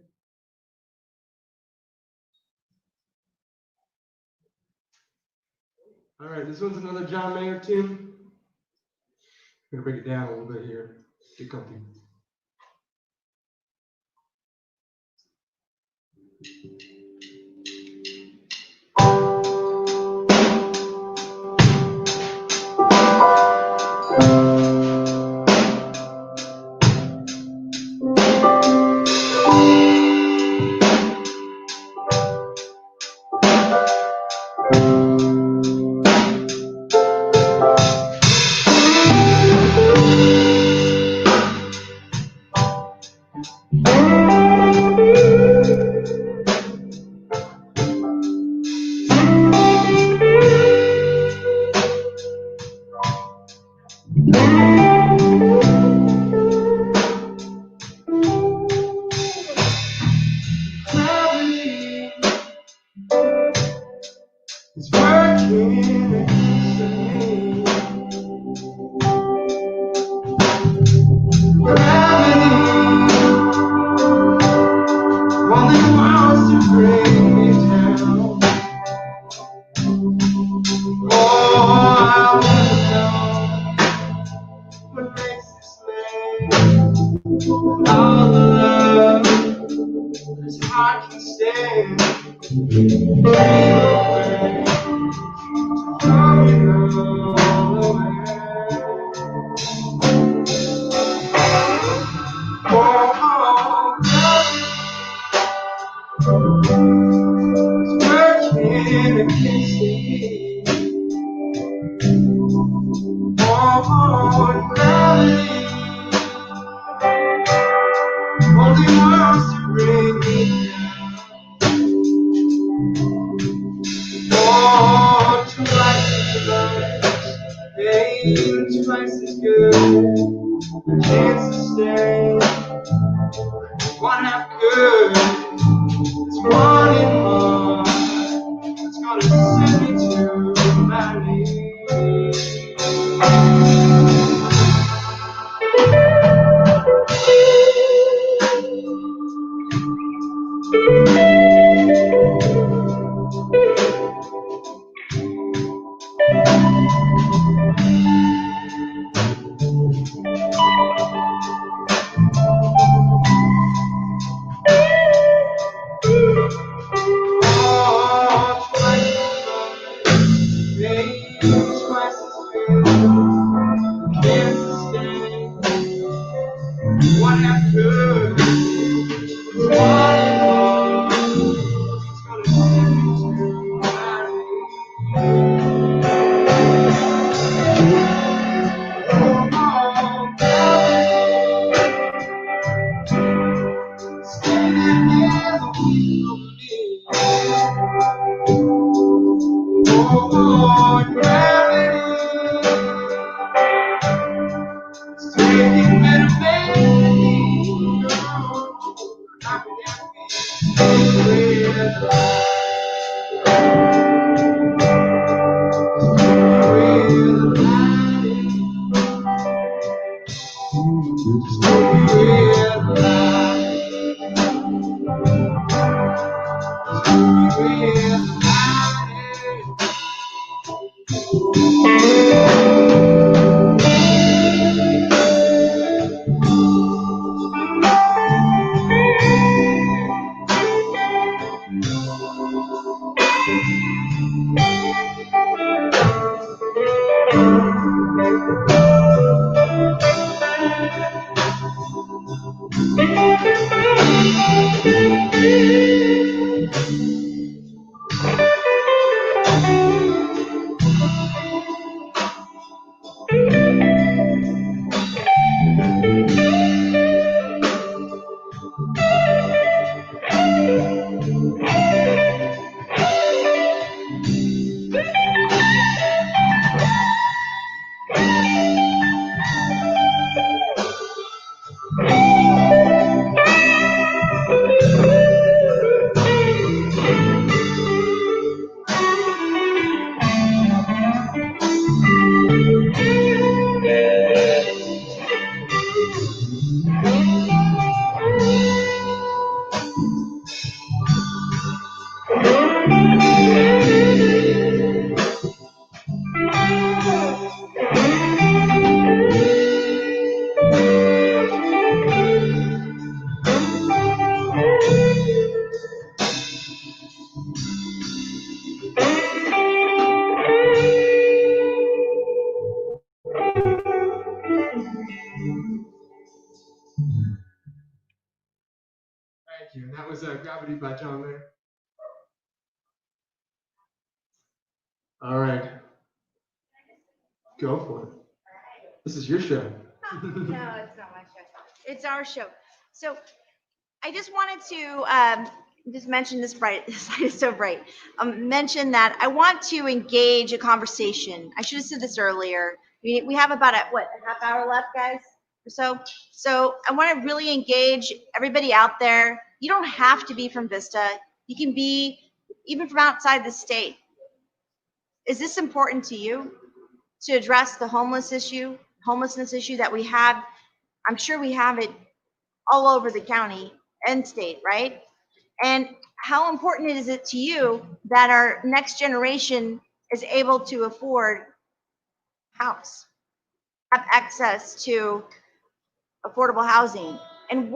All right, this one's another John Mayer tune. I'm gonna break it down a little bit here. Get comfy. It's working against me. Gravity only wants to bring me down. Oh, I wanna know what makes this man all the love this heart can stand. Away from you all the way. Working against me. Gravity only wants to bring me down. Two lives is life, ain't twice as good. A chance to stay, one half good. It's running hard. It's gonna send me to my knees. more gravity. It's taking me to bed. Knocking at me. Thank you. And that was Gravity by John Mayer. All right. Go for it. This is your show. No, it's not my show. It's our show. So I just wanted to just mention this bright, this light is so bright. Mention that I want to engage a conversation. I should have said this earlier. We have about a half hour left, guys, or so. So I want to really engage everybody out there. You don't have to be from Vista. You can be even from outside the state. Is this important to you to address the homelessness issue that we have? I'm sure we have it all over the county and state, right? And how important is it to you that our next generation is able to afford house, have access to affordable housing? And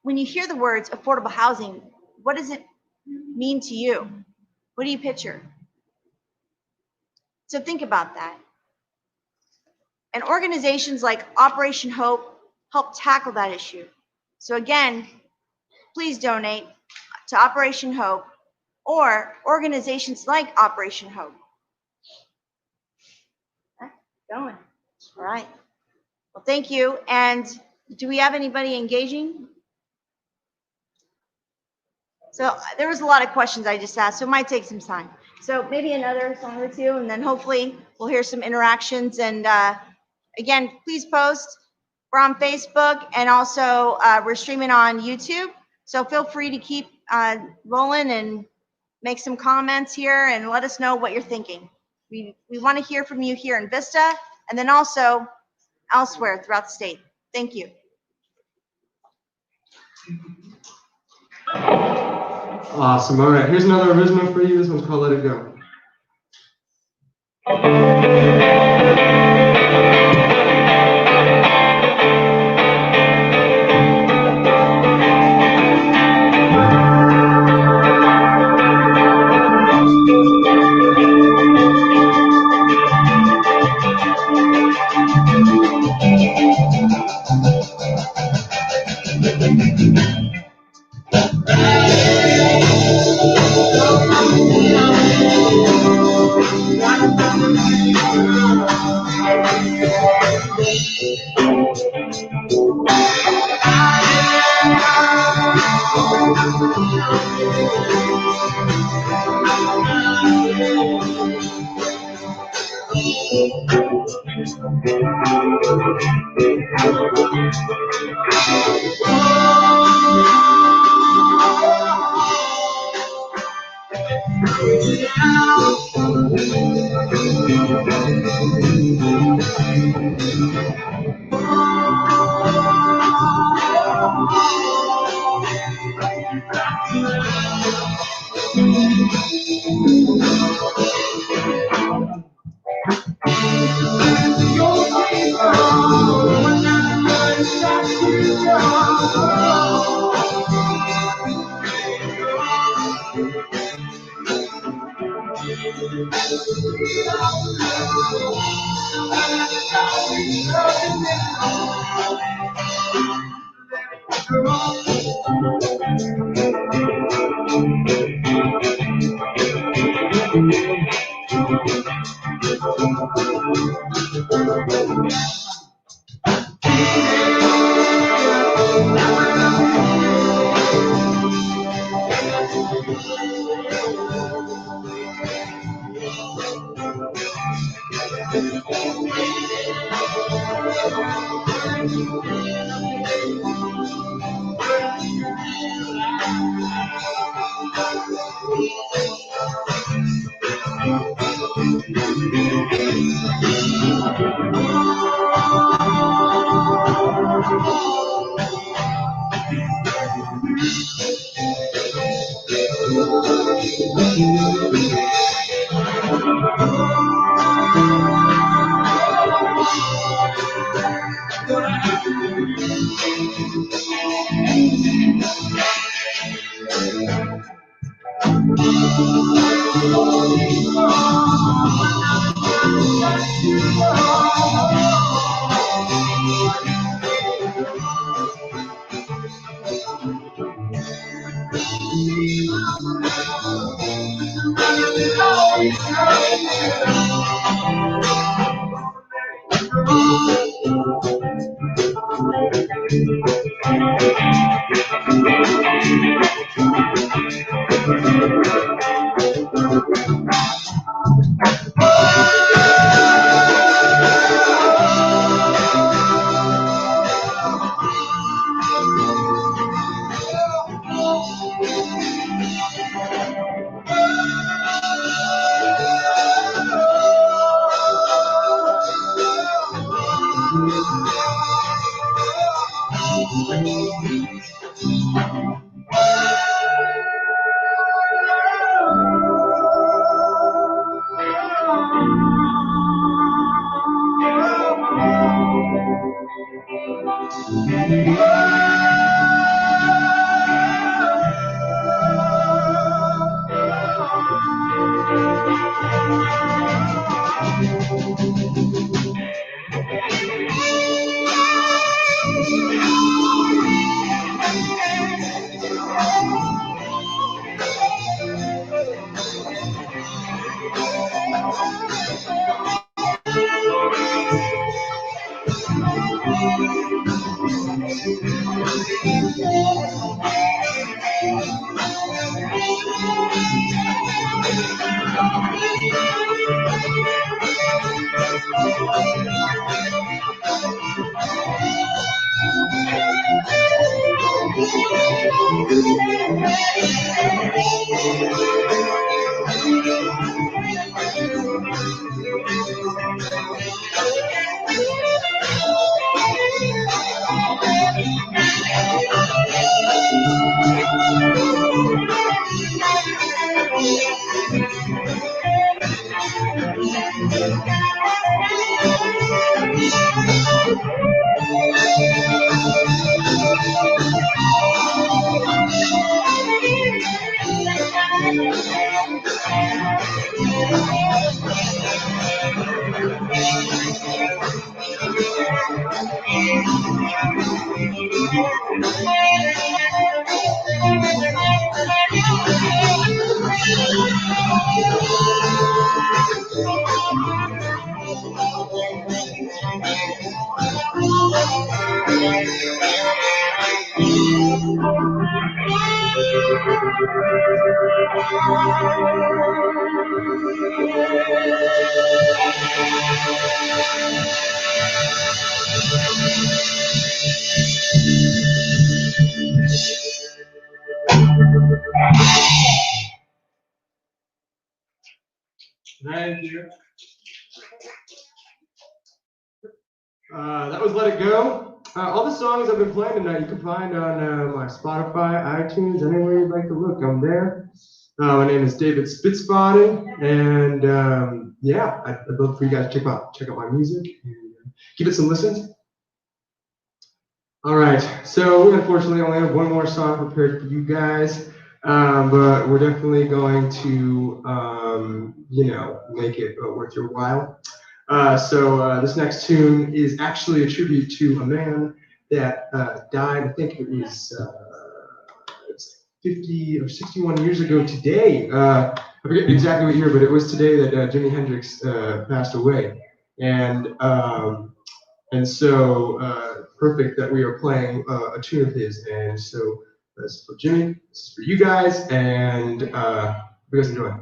when you hear the words affordable housing, what does it mean to you? What do you picture? So think about that. And organizations like Operation Hope help tackle that issue. So again, please donate to Operation Hope or organizations like Operation Hope. Going. All right. Well, thank you. And do we have anybody engaging? So there was a lot of questions I just asked, so it might take some time. So maybe another song or two, and then hopefully we'll hear some interactions. And again, please post. We're on Facebook, and also we're streaming on YouTube. So feel free to keep rolling and make some comments here and let us know what you're thinking. We want to hear from you here in Vista, and then also elsewhere throughout the state. Thank you. Awesome. All right. Here's another original for you. This one's called Let It Go. Thank you. That was Let It Go. All the songs I've been playing tonight you can find on my Spotify, iTunes, anywhere you'd like to look, I'm there. My name is David Spitspotted, and yeah, I'd love for you guys to check out my music and give it some listens. All right, so we unfortunately only have one more song prepared for you guys, but we're definitely going to, make it worth your while. So this next tune is actually a tribute to a man that died, I think it was 50 or 61 years ago today. I forget exactly what year, but it was today that Jimi Hendrix passed away. And so perfect that we are playing a tune of his. And so this is for Jimmy, this is for you guys, and hope you guys enjoy.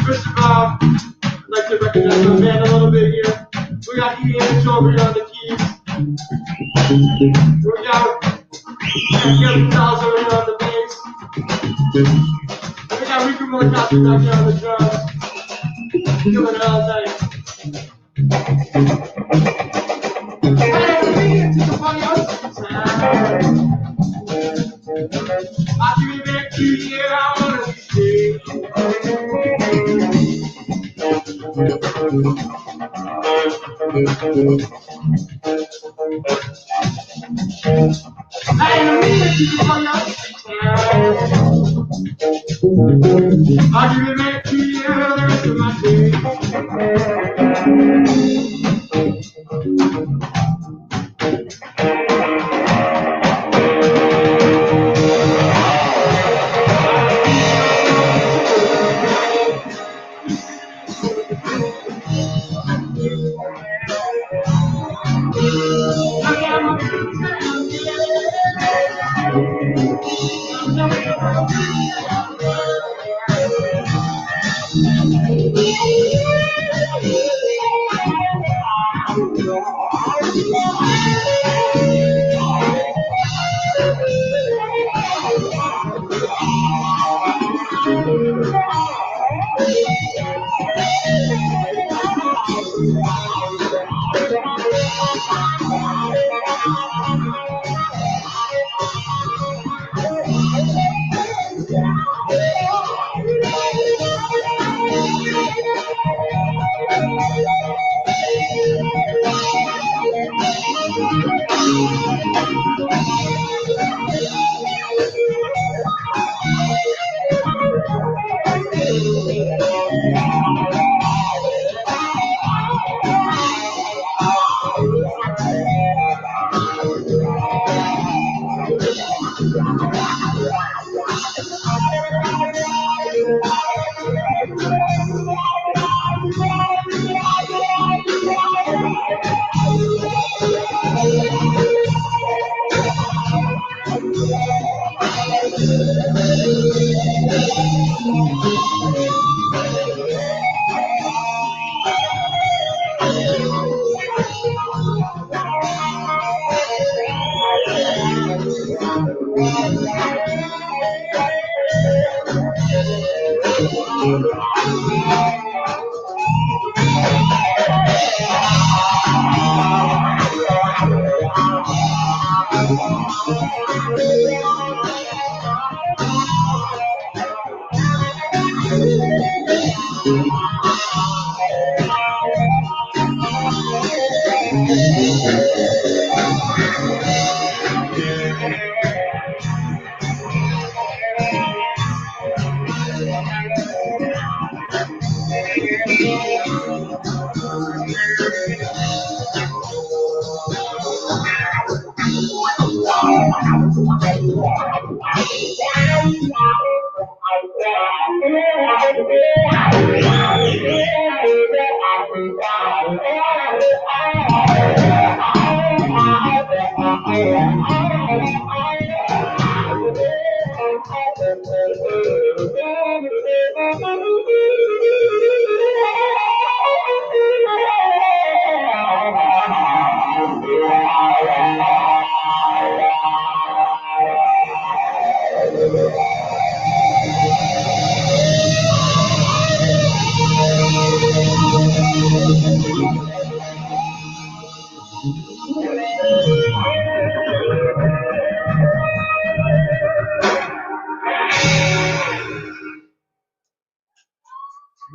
First of all, I'd like to recognize my band a little bit here. We got Ian over here on the keys. We got Kevin Styles over here on the bass. We got Rico Molicastro back here on the drums. Doing it all night. I'll give it back to you, I wanna be I ain't a minute to the one I'll give it back to you the rest of my days.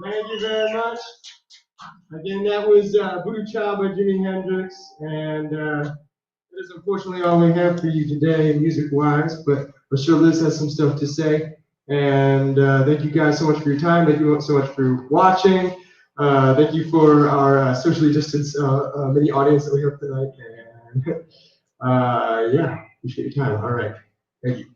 Thank you very much. Again, that was Voodoo Child by Jimi Hendrix, and that is unfortunately all we have for you today, music-wise, but I'm sure Liz has some stuff to say. And thank you guys so much for your time. Thank you so much for watching. Thank you for our socially distanced mini audience that we have tonight. And yeah, appreciate your time. All right. Thank you.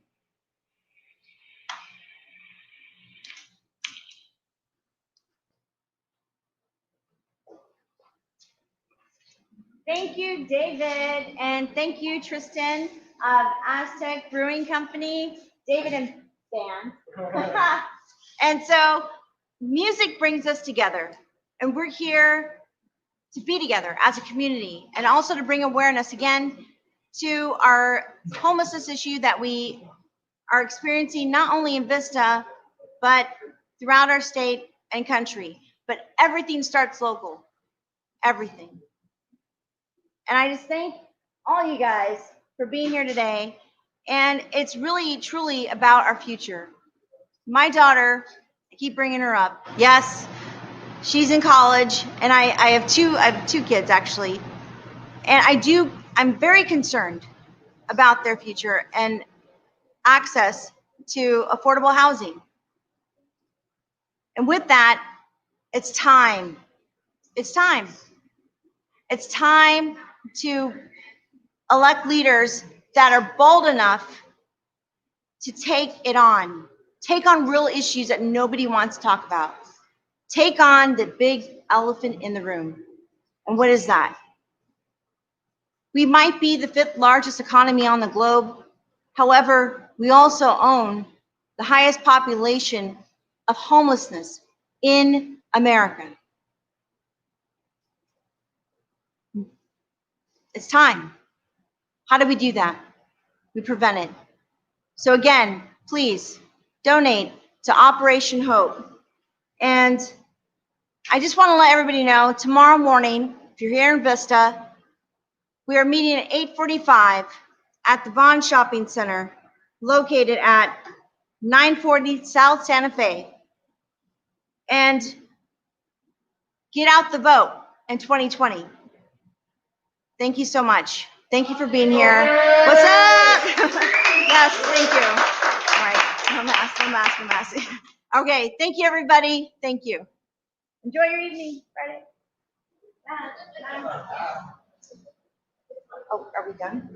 Thank you, David, and thank you, Tristan of Aztec Brewing Company, David and band. And so music brings us together, and we're here to be together as a community, and also to bring awareness again to our homelessness issue that we are experiencing not only in Vista, but throughout our state and country. But everything starts local, everything. And I just thank all you guys for being here today. And it's really, truly about our future. My daughter, I keep bringing her up. Yes, she's in college, and I have two kids actually. And I'm very concerned about their future and access to affordable housing. And with that, it's time. It's time. It's time to elect leaders that are bold enough to take on real issues that nobody wants to talk about. Take on the big elephant in the room. And what is that? We might be the 5th largest economy on the globe. However, we also own the highest population of homelessness in America. It's time. How do we do that? We prevent it. So again, please donate to Operation Hope. And I just want to let everybody know, tomorrow morning, if you're here in Vista, we are meeting at 8:45 at the Vaughn Shopping Center, located at 940 South Santa Fe. And get out the vote in 2020. Thank you so much. Thank you for being here. What's up? Yes, thank you. All right, no mask, no mask, no mask. Okay, thank you, everybody. Thank you. Enjoy your evening, Friday. Oh, are we done?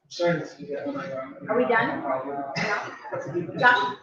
Starting to see that. Are we done? Josh?